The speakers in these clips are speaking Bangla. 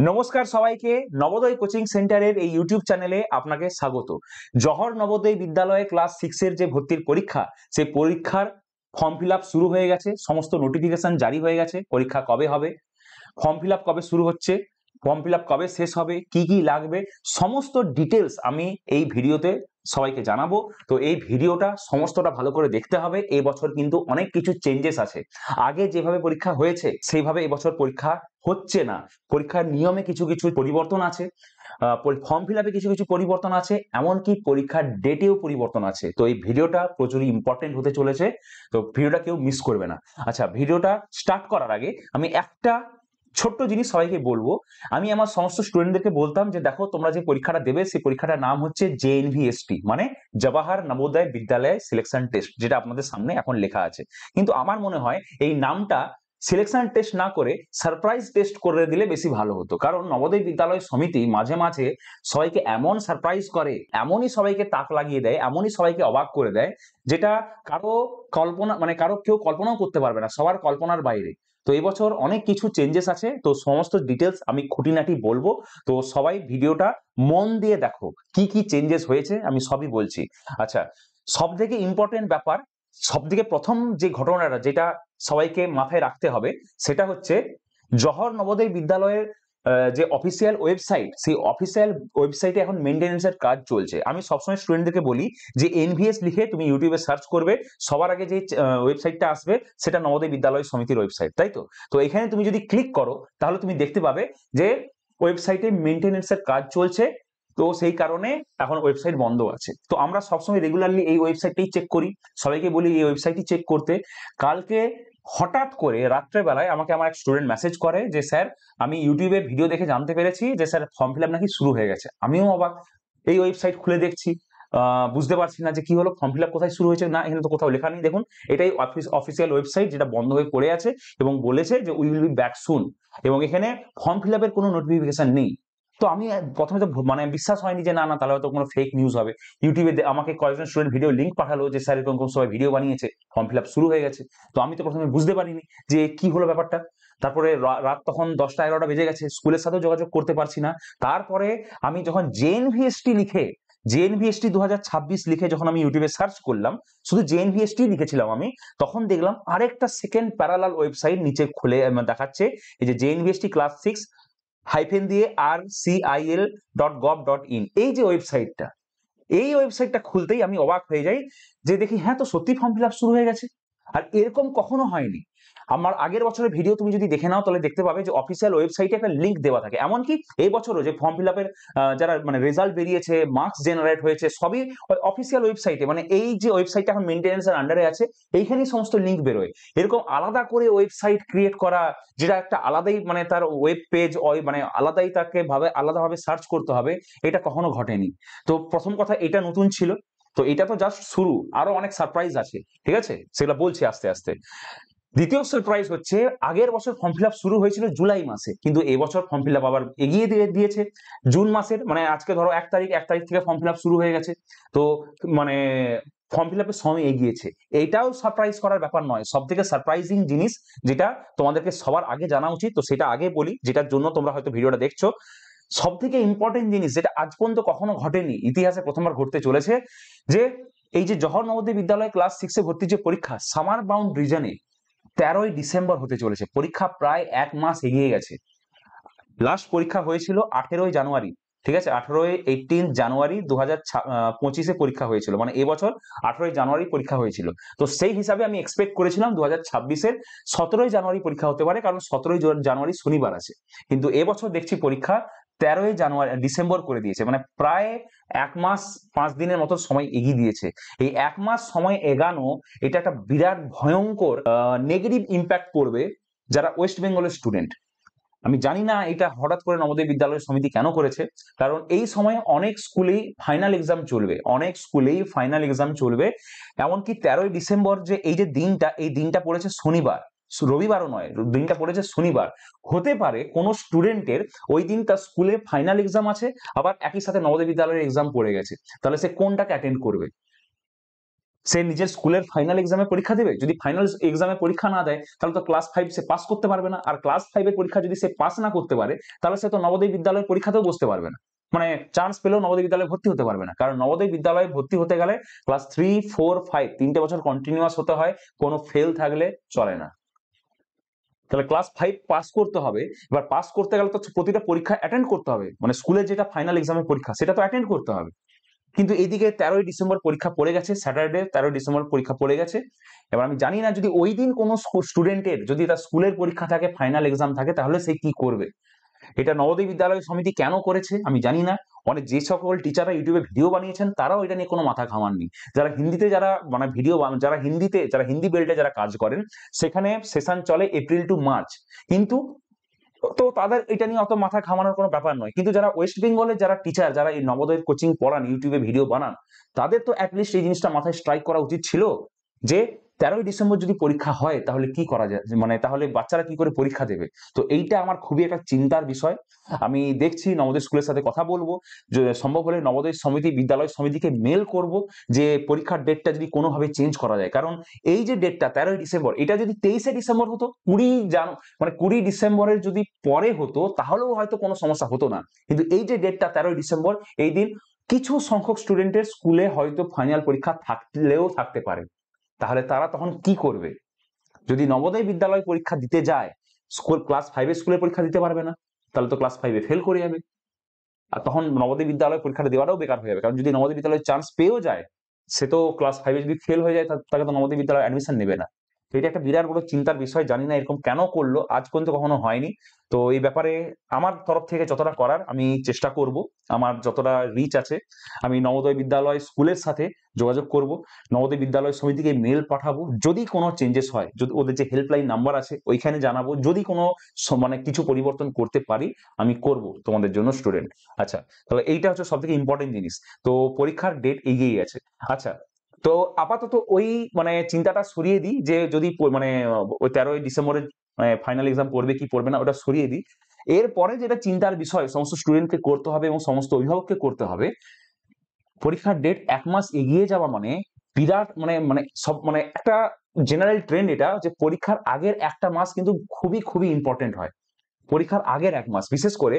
নমস্কার সবাইকে। নবোদয় কোচিং সেন্টারের এই ইউটিউব চ্যানেলে আপনাকে স্বাগত। জহর নবোদয় বিদ্যালয়ে ক্লাস 6 এর যে ভর্তির পরীক্ষা, সেই পরীক্ষার ফর্ম ফিল আপ শুরু হয়ে গেছে। সমস্ত নোটিফিকেশন জারি হয়ে গেছে। পরীক্ষা কবে হবে, ফর্ম ফিল আপ কবে শুরু হচ্ছে, ফর্ম ফিল আপ কবে শেষ হবে, কি কি লাগবে, সমস্ত ডিটেলস আমি এই ভিডিওতে সবাইকে জানাবো। তো এই ভিডিওটা সমস্তটা ভালো করে দেখতে হবে। এই বছর কিন্তু অনেক কিছু চেঞ্জেস আছে। আগে যেভাবে পরীক্ষা হয়েছে সেইভাবে এবছর পরীক্ষা হচ্ছে না। পরীক্ষার নিয়মে কিছু কিছু পরিবর্তন আছে, ফর্ম ফিল আপে কিছু কিছু পরিবর্তন আছে, এমনকি পরীক্ষার ডেটেও পরিবর্তন আছে। তো এই ভিডিওটা প্রচুর ইম্পর্টেন্ট হতে চলেছে, তো ভিডিওটা কেউ মিস করবে না। আচ্ছা, ভিডিওটা স্টার্ট করার আগে আমি একটা ছোট্ট জিনিস সবাইকে বলবো। আমি আমার সমস্ত স্টুডেন্টদেরকে বলতাম যে দেখো, তোমরা যে পরীক্ষাটা দেবে সেই পরীক্ষাটার নাম হচ্ছে জেএনভিএসটি, মানে জওহর নবোদয় বিদ্যালয় সিলেকশন টেস্ট, যেটা আপনাদের সামনে এখন লেখা আছে। কিন্তু আমার মনে হয় এই নামটা সিলেকশন টেস্ট না করে সারপ্রাইজ টেস্ট করে দিলে বেশি ভালো হতো। কারণ নবোদয় বিদ্যালয় সমিতি মাঝে মাঝে সবাইকে এমন সারপ্রাইজ করে, এমনই সবাইকে তাক লাগিয়ে দেয়, এমনই সবাইকে অবাক করে দেয়, যেটা কারো কল্পনা মানে কারো কেউ কল্পনাও করতে পারবে না, সবার কল্পনার বাইরে। তো এবছর অনেক কিছু চেঞ্জেস আছে, তো সমস্ত ডিটেলস আমি খুঁটিনাটি বলবো। তো সবাই ভিডিওটা মন দিয়ে দেখো, কি কি চেঞ্জেস হয়েছে আমি সবই বলছি। আচ্ছা, সব থেকে ইম্পর্টেন্ট ব্যাপার, সব থেকে প্রথম যে ঘটনাটা যেটা সবাইকে মাথায় রাখতে হবে, সেটা হচ্ছে জওহর নবোদয় বিদ্যালয়ের যে অফিসিয়াল ওয়েবসাইট, সেই অফিসিয়াল ওয়েবসাইটে এখন মেনটেন্যান্সের কাজ চলছে। আমি সবসময় স্টুডেন্টদেরকে বলি যে এনভিএস লিখে তুমি ইউটিউবে সার্চ করবে, সবার আগে যে ওয়েবসাইটটা আসবে সেটা নবোদয় বিদ্যালয় সমিতির ওয়েবসাইট, তাই তো? তো এখানে তুমি যদি ক্লিক করো তাহলে তুমি দেখতে পাবে যে ওয়েবসাইটে মেনটেন্যান্সের কাজ চলছে। তো সেই কারণে এখন ওয়েবসাইট বন্ধ আছে। তো আমরা সবসময় রেগুলারলি এই ওয়েবসাইটটাই চেক করি, সবাইকে বলি এই ওয়েবসাইটই চেক করতে। কালকে হঠাৎ করে রাত্রেবেলায় আমাকে আমার এক স্টুডেন্ট মেসেজ করে যে স্যার, আমি ইউটিউবে ভিডিও দেখে জানতে পেরেছি যে স্যার ফর্ম ফিল আপ নাকি শুরু হয়ে গেছে। আমিও অবাক, এই ওয়েবসাইট খুলে দেখছি, বুঝতে পারছি না যে কি হলো, ফর্ম ফিল আপ কোথায় শুরু হয়েছে, না এখানে তো কোথাও লেখা নেই। দেখুন, এটাই অফিসিয়াল ওয়েবসাইট যেটা বন্ধ হয়ে পড়ে আছে এবং বলেছে যে we will be back soon, এবং এখানে ফর্ম ফিল আপের কোনো নোটিফিকেশন নেই। তো আমি প্রথমে তো মানে বিশ্বাস হয়নি যে না না, তাহলে হয়তো কোনো ফেক নিউজ হবে। ইউটিউবে আমাকে কয়েকজন স্টুডেন্ট ভিডিও লিঙ্ক পাঠালো যে স্যার এরকম সবাই ভিডিও বানিয়েছে, ফর্ম ফিল আপ শুরু হয়ে গেছে। তো আমি তো প্রথমে বুঝতে পারিনি যে কি হলো ব্যাপারটা। তারপরে রাত তখন 10টা 11টা বেজে গেছে, স্কুলের সাথেও যোগাযোগ করতে পারছি না। তারপরে আমি যখন জেএনভিএসটি লিখে, জেএনভিএসটি 2026 লিখে যখন আমি ইউটিউবে সার্চ করলাম, শুধু জেএনভিএসটি লিখেছিলাম আমি, তখন দেখলাম আরেকটা সেকেন্ড প্যারালাল ওয়েবসাইট নিচে খুলে দেখাচ্ছে, এই যে জেএনভিএসটি ক্লাস 6 হাইফেন দিয়ে rcil.gov.in, এই যে ওয়েবসাইটটা, এই ওয়েবসাইটটা খুলতেই আমি অবাক হয়ে যাই যে দেখি হ্যাঁ, তো সত্যি ফর্ম ফিল আপ শুরু হয়ে গেছে। আর এরকম কখনো হয়নি। আমার আগের বছরের ভিডিও তুমি যদি দেখে নাও তাহলে দেখতে পাবে যে অফিসিয়াল ওয়েবসাইটে একটা লিঙ্ক দেওয়া থাকে। এমনকি এই বছরও যে ফর্ম ফিল আপের যারা মানে রেজাল্ট বেরিয়েছে, মার্কস জেনারেট হয়েছে, সবই অফিসিয়াল ওয়েবসাইটে, মানে এই যে ওয়েবসাইটটা এখন মেনটেন্যান্সের আন্ডারে আছে, এইখানেই সমস্ত লিঙ্ক বেরোয়। এরকম আলাদা করে ওয়েবসাইট ক্রিয়েট করা, যেটা একটা আলাদাই মানে তার ওয়েব পেজ মানে আলাদাই তাকে আলাদাভাবে সার্চ করতে হবে, এটা কখনো ঘটেনি। তো প্রথম কথা এটা নতুন ছিল। তো এটা তো জাস্ট শুরু, আরো অনেক সারপ্রাইজ আছে, ঠিক আছে, সেগুলো বলছি আস্তে আস্তে। দ্বিতীয় সারপ্রাইজ হচ্ছে, আগের বছর ফর্ম ফিল আপ শুরু হয়েছিল জুলাই মাসে, কিন্তু এবছর ফর্ম ফিল আপ আবার এগিয়ে দিয়েছে জুন মাসের, মানে আজকে ধরো 1 তারিখ থেকে ফর্ম ফিল আপ শুরু হয়ে গেছে। তো মানে ফর্ম ফিল আপের সময় এগিয়েছে। এইটাও সারপ্রাইজ করার ব্যাপার নয়, সব থেকে সারপ্রাইজিং জিনিস যেটা তোমাদেরকে সবার আগে জানা উচিত, তো সেটা আগে বলি, যেটার জন্য তোমরা হয়তো ভিডিওটা দেখছো। সব থেকে ইম্পর্টেন্ট জিনিস যেটা আজ পর্যন্ত কখনো ঘটেনি, ইতিহাসে প্রথমবার ঘটতে চলেছে, যে এই যে জওহর নবোদয় বিদ্যালয় ক্লাস 6-এ ভর্তির যে পরীক্ষা, সামার বাউন্ড রিজনে 13ই ডিসেম্বর হতে চলেছে। পরীক্ষা প্রায় 1 মাস এগিয়ে গেছে। লাস্ট পরীক্ষা হয়েছিল 18ই জানুয়ারি, ঠিক আছে, 18 জানুয়ারি 2025-এ পরীক্ষা হয়েছিল, মানে এবছর 18ই জানুয়ারি পরীক্ষা হয়েছিল। তো সেই হিসাবে আমি এক্সপেক্ট করেছিলাম 2026-এর 17ই জানুয়ারি পরীক্ষা হতে পারে, কারণ 17ই জানুয়ারি শনিবার আছে। কিন্তু এবছর দেখছি পরীক্ষা 13ই ডিসেম্বর করে দিয়েছে, মানে প্রায় 1 মাস 5 দিনের মতো সময় এগিয়ে দিয়েছে। এই 1 মাস সময় এগানো, এটা একটা বিরাট ভয়ঙ্কর নেগেটিভ ইম্প্যাক্ট পড়বে যারা ওয়েস্ট বেঙ্গলের স্টুডেন্ট। আমি জানি না এটা হঠাৎ করে নবোদয় বিদ্যালয় সমিতি কেন করেছে, কারণ এই সময়ে অনেক স্কুলেই ফাইনাল এক্সাম চলবে, অনেক স্কুলেই ফাইনাল এক্সাম চলবে। এমনকি 13ই ডিসেম্বর যে এই যে দিনটা, এই দিনটা পড়েছে শনিবার, রবিবারও নয়, দিনটা পড়েছে শনিবার। হতে পারে কোনো স্টুডেন্টের ওই দিন তার স্কুলে ফাইনাল এক্সাম আছে, আবার একই সাথে নবোদয় বিদ্যালয়ের এক্সাম পড়ে গেছে, তাহলে সে কোনটাকে অ্যাটেন্ড করবে? সে নিজের স্কুলের ফাইনাল এক্সামে পরীক্ষা দেবে, যদি ফাইনাল এক্সামে পরীক্ষা না দেয় তাহলে তো ক্লাস 5 সে পাস করতে পারবে না, আর ক্লাস 5 পরীক্ষা যদি সে পাস না করতে পারে তাহলে সে তো নবোদয় বিদ্যালয়ের পরীক্ষাতেও বসতে পারবে না, মানে চান্স পেলেও নবোদয় বিদ্যালয়ে ভর্তি হতে পারবে না। কারণ নবোদয় বিদ্যালয়ে ভর্তি হতে গেলে ক্লাস 3, 4, 5 তিনটে বছর কন্টিনিউয়াস হতে হয়, কোনো ফেল থাকলে চলে না। তাহলে ক্লাস 5 পাস করতে হবে। এবার পাস করতে গেলে তো প্রতিটা পরীক্ষা অ্যাটেন্ড করতে হবে, মানে স্কুলের যেটা ফাইনাল এক্সামের পরীক্ষা সেটা তো অ্যাটেন্ড করতে হবে। কিন্তু এদিকে 13ই ডিসেম্বর পরীক্ষা পড়ে গেছে, স্যাটারডে 13ই ডিসেম্বর পরীক্ষা পড়ে গেছে। এবার আমি জানি না যদি ওই দিন কোনো স্টুডেন্টের যদি তার স্কুলের পরীক্ষা থাকে, ফাইনাল এক্সাম থাকে, তাহলে সে কি করবে। এটা নবোদয় বিদ্যালয় সমিতি কেন করেছে আমি জানি না। অনেক যে সকল টিচাররা ইউটিউবে ভিডিও বানিয়েছেন তারাও এটা নিয়ে কোনো মাথা ঘামাননি। যারা হিন্দিতে যারা মানে ভিডিও যারা হিন্দি বেল্টে যারা কাজ করেন, সেখানে সেশন চলে এপ্রিল টু মার্চ, কিন্তু তো তাদের এটা নিয়ে অত মাথা ঘামানোর কোনো ব্যাপার নয়। কিন্তু যারা ওয়েস্ট বেঙ্গলের যারা টিচার, যারা এই নবোদয়ের কোচিং পড়ান, ইউটিউবে ভিডিও বানান, তাদের তো অ্যাটলিস্ট এই জিনিসটা মাথায় স্ট্রাইক করা উচিত ছিল যে 13ই ডিসেম্বর যদি পরীক্ষা হয় তাহলে কি করা যায়, মানে তাহলে বাচ্চারা কি করে পরীক্ষা দেবে। তো এইটা আমার খুবই একটা চিন্তার বিষয়। আমি দেখছি নবোদয় স্কুলের সাথে কথা বলবো, যে সম্ভব হলে নবোদয় সমিতি, বিদ্যালয় সমিতিকে মেল করব যে পরীক্ষার ডেটটা যদি কোনোভাবে চেঞ্জ করা যায়। কারণ এই যে ডেটটা 13ই ডিসেম্বর, এটা যদি 23শে ডিসেম্বর হতো, 20 ডিসেম্বরের যদি পরে হতো তাহলেও হয়তো কোনো সমস্যা হতো না। কিন্তু এই যে ডেটটা 13ই ডিসেম্বর, এই দিন কিছু সংখ্যক স্টুডেন্টের স্কুলে হয়তো ফাইনাল পরীক্ষা থাকলেও থাকতে পারে, তাহলে তারা তখন কি করবে। যদি নবোদয় বিদ্যালয় পরীক্ষা দিতে যায়, স্কুল ক্লাস 5 স্কুলের পরীক্ষা দিতে পারবে না, তাহলে তো ক্লাস 5 ফেল করে যাবে, আর তখন নবোদয় বিদ্যালয় পরীক্ষাটা দেওয়াটাও বেকার হয়ে যাবে। কারণ যদি নবোদয় বিদ্যালয়ে চান্স পেয়েও যায়, সে তো ক্লাস 5 যদি ফেল হয়ে যায় তাকে তো নবোদয় বিদ্যালয়ে অ্যাডমিশন নেবে না। তো এটা একটা বিরাট বড় চিন্তার বিষয়, জানি না এরকম কেন করলো, আজ পর্যন্ত কখনো হয়নি। তো এই ব্যাপারে আমার তরফ থেকে যতটা করার আমি চেষ্টা করব, আমার যতটা রিচ আছে আমি নবোদয় বিদ্যালয় স্কুলের সাথে যোগাযোগ করব, নবোদয় বিদ্যালয় সমিতিকে মেল পাঠাবো, যদি কোনো চেঞ্জেস হয়, যদি ওদের যে হেল্পলাইন নাম্বার আছে ওইখানে জানাবো, যদি কোনো মানে কিছু পরিবর্তন করতে পারি আমি করব তোমাদের জন্য স্টুডেন্ট। আচ্ছা, তাহলে এইটা হচ্ছে সব থেকে ইম্পর্টেন্ট জিনিস। তো পরীক্ষার ডেট এগিয়ে গেছে। আচ্ছা, তো আপাতত ওই মানে চিন্তাটা সরিয়ে দিই যে যদি মানে ওই 13ই ডিসেম্বরের ফাইনাল এক্সাম পড়বে কি পড়বে না ওটা সরিয়ে দিই। এরপরে যেটা চিন্তার বিষয় সমস্ত স্টুডেন্টকে করতে হবে এবং সমস্ত অভিভাবককে করতে হবে, পরীক্ষার ডেট 1 মাস এগিয়ে যাওয়া মানে বিরাট মানে মানে সব মানে একটা জেনারেল ট্রেন্ড এটা, যে পরীক্ষার আগের একটা মাস কিন্তু খুবই খুবই ইম্পর্টেন্ট হয়। পরীক্ষার আগের 1 মাস, বিশেষ করে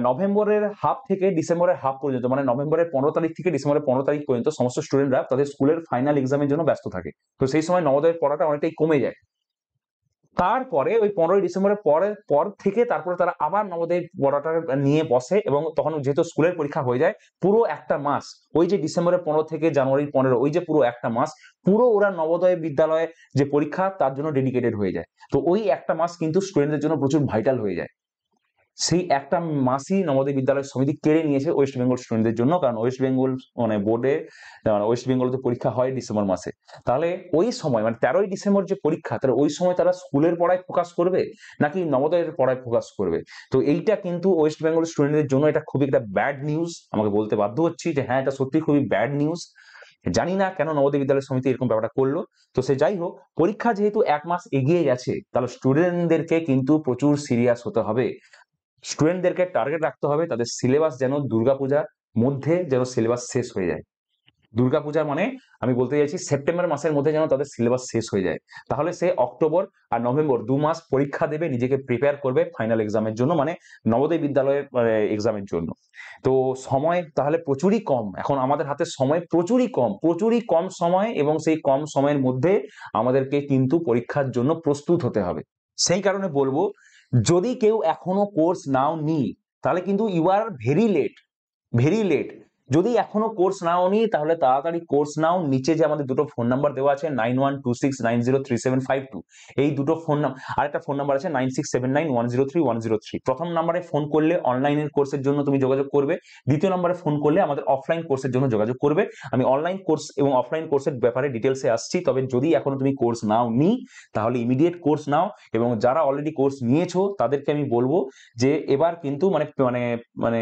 নভেম্বরের হাফ থেকে ডিসেম্বরের হাফ পর্যন্ত, মানে নভেম্বরের 15 তারিখ থেকে ডিসেম্বরের 15 তারিখ পর্যন্ত সমস্ত স্টুডেন্টরা তাদের স্কুলের ফাইনাল এক্সামের জন্য ব্যস্ত থাকে। তো সেই সময় নবোদয়ের পড়াটা অনেকটাই কমে যায়। তারপরে ওই 15ই ডিসেম্বরের পর থেকে তারপরে তারা আবার নবোদয় পড়াটা নিয়ে বসে, এবং তখন যেহেতু স্কুলের পরীক্ষা হয়ে যায়, পুরো একটা মাস, ওই যে ডিসেম্বরের 15 থেকে জানুয়ারির 15, ওই যে পুরো একটা মাস পুরো ওরা নবোদয় বিদ্যালয়ে যে পরীক্ষা তার জন্য ডেডিকেটেড হয়ে যায়। তো ওই একটা মাস কিন্তু স্টুডেন্টদের জন্য প্রচুর ভাইটাল হয়ে যায়। সেই একটা মাসই নবোদয় বিদ্যালয় সমিতি কেড়ে নিয়েছে ওয়েস্ট বেঙ্গল স্টুডেন্টদের জন্য, কারণ ওয়েস্ট বেঙ্গল মানে বোর্ডে ওয়েস্ট বেঙ্গল তো পরীক্ষা হয় ডিসেম্বর মাসে। তাহলে ওই সময় মানে 13ই ডিসেম্বর যে পরীক্ষা, তাহলে ওই সময় তারা স্কুলের পড়ায় ফোকাস করবে নাকি নবোদয়ের পড়ায় ফোকাস করবে। তো এইটা কিন্তু ওয়েস্ট বেঙ্গল স্টুডেন্টদের জন্য এটা খুবই একটা ব্যাড নিউজ, আমাকে বলতে বাধ্য হচ্ছি যে হ্যাঁ এটা সত্যি খুবই ব্যাড নিউজ। জানি না কেন নবোদয় বিদ্যালয় সমিতি এরকম ব্যাপারটা করলো। তো সে যাই হোক, পরীক্ষা যেহেতু 1 মাস এগিয়ে গেছে, তাহলে স্টুডেন্টদেরকে কিন্তু প্রচুর সিরিয়াস হতে হবে। স্টুডেন্টদেরকে টার্গেট রাখতে হবে তাদের সিলেবাস যেন দুর্গাপূজার মধ্যে যেন সিলেবাস শেষ হয়ে যায়। দুর্গাপূজা মানে আমি বলতে চাইছি সেপ্টেম্বর মাসের মধ্যে যেন তাদের সিলেবাস শেষ হয়ে যায়, তাহলে সে অক্টোবর আর নভেম্বর 2 মাস পরীক্ষা দেবে, নিজেকে প্রিপেয়ার করবে ফাইনাল এক্সামের জন্য, মানে নবোদয় বিদ্যালয়ের এক্সামের জন্য। তো সময় তাহলে প্রচুরই কম, এখন আমাদের হাতে সময় প্রচুরই কম সময়, এবং সেই কম সময়ের মধ্যে আমাদেরকে কিন্তু পরীক্ষার জন্য প্রস্তুত হতে হবে। সেই কারণে বলবো, যদি কেউ এখনো কোর্স নাও নি, তাহলে কিন্তু ইউ আর ভেরি লেট। যদি এখনো কোর্স নাও নি তাহলে তাড়াতাড়ি কোর্স নাও। নিচে যে আমাদের দুটো ফোন নাম্বার দেওয়া আছে 9126903752, এই দুটো ফোন নাম্বার, আরেকটা ফোন নাম্বার আছে 9679103103। প্রথম নাম্বারে ফোন করলে অনলাইনের কোর্সের জন্য তুমি যোগাযোগ করবে, দ্বিতীয় নাম্বারে ফোন করলে আমাদের অফলাইন কোর্সের জন্য যোগাযোগ করবে। আমি অনলাইন কোর্স এবং অফলাইন কোর্সের ব্যাপারে ডিটেলসে আসছি, তবে যদি এখনো তুমি কোর্স নাও নি তাহলে ইমিডিয়েট কোর্স নাও। এবং যারা অলরেডি কোর্স নিয়েছো তাদেরকে আমি বলবো যে এবার কিন্তু মানে মানে মানে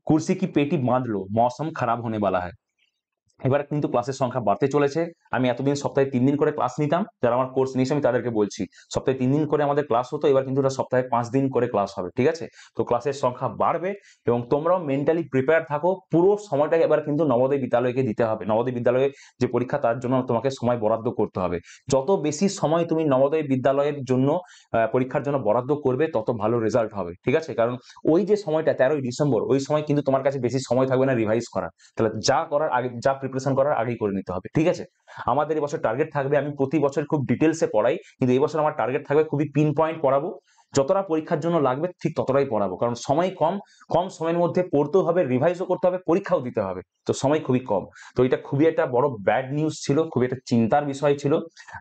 कुर्सी की पेटी बांध लो, मौसम खराब होने वाला है। এবার কিন্তু ক্লাসের সংখ্যা বাড়তে চলেছে। আমি এতদিন সপ্তাহে 3 দিন করে ক্লাস নিতাম, যারা আমার কোর্স নিয়েছে আমি তাদেরকে বলছি। সপ্তাহে 3 দিন করে আমাদের ক্লাস হতো, এবার কিন্তু ওটা সপ্তাহে 5 দিন করে ক্লাস হবে। ঠিক আছে? তো ক্লাসের সংখ্যা বাড়বে এবং তোমরাও মেন্টালি প্রিপেয়ার থাকো। পুরো সময়টাকে এবার কিন্তু নবোদয় বিদ্যালয়কে দিতে হবে। নবোদয় বিদ্যালয়ে যে পরীক্ষা তার জন্য তোমাকে সময় বরাদ্দ করতে হবে। যত বেশি সময় তুমি নবোদয় বিদ্যালয়ের জন্য পরীক্ষার জন্য বরাদ্দ করবে তত ভালো রেজাল্ট হবে। ঠিক আছে? কারণ ওই যে সময়টা 13ই ডিসেম্বর, ওই সময় কিন্তু তোমার কাছে বেশি সময় থাকবে না রিভাইজ করার। তাহলে যা করার আগে, যা প্রিপারেশন করার আগেই করে নিতে হবে। ঠিক আছে? আমাদের এবছর টার্গেট থাকবে, আমি প্রতি বছর খুব ডিটেলসে পড়াই, কিন্তু এবছর আমার টার্গেট থাকবে খুবই পিন পয়েন্ট পড়াবো। যতটা পরীক্ষার জন্য লাগবে ঠিক ততটাই পড়াবো, কারণ সময় কম। কম সময়ের মধ্যে পড়তেও হবে, রিভাইজও করতে হবে, পরীক্ষাও দিতে হবে, তো সময় খুবই কম। তো এটা খুবই একটা বড় ব্যাড নিউজ ছিল, খুবই একটা চিন্তার বিষয় ছিল।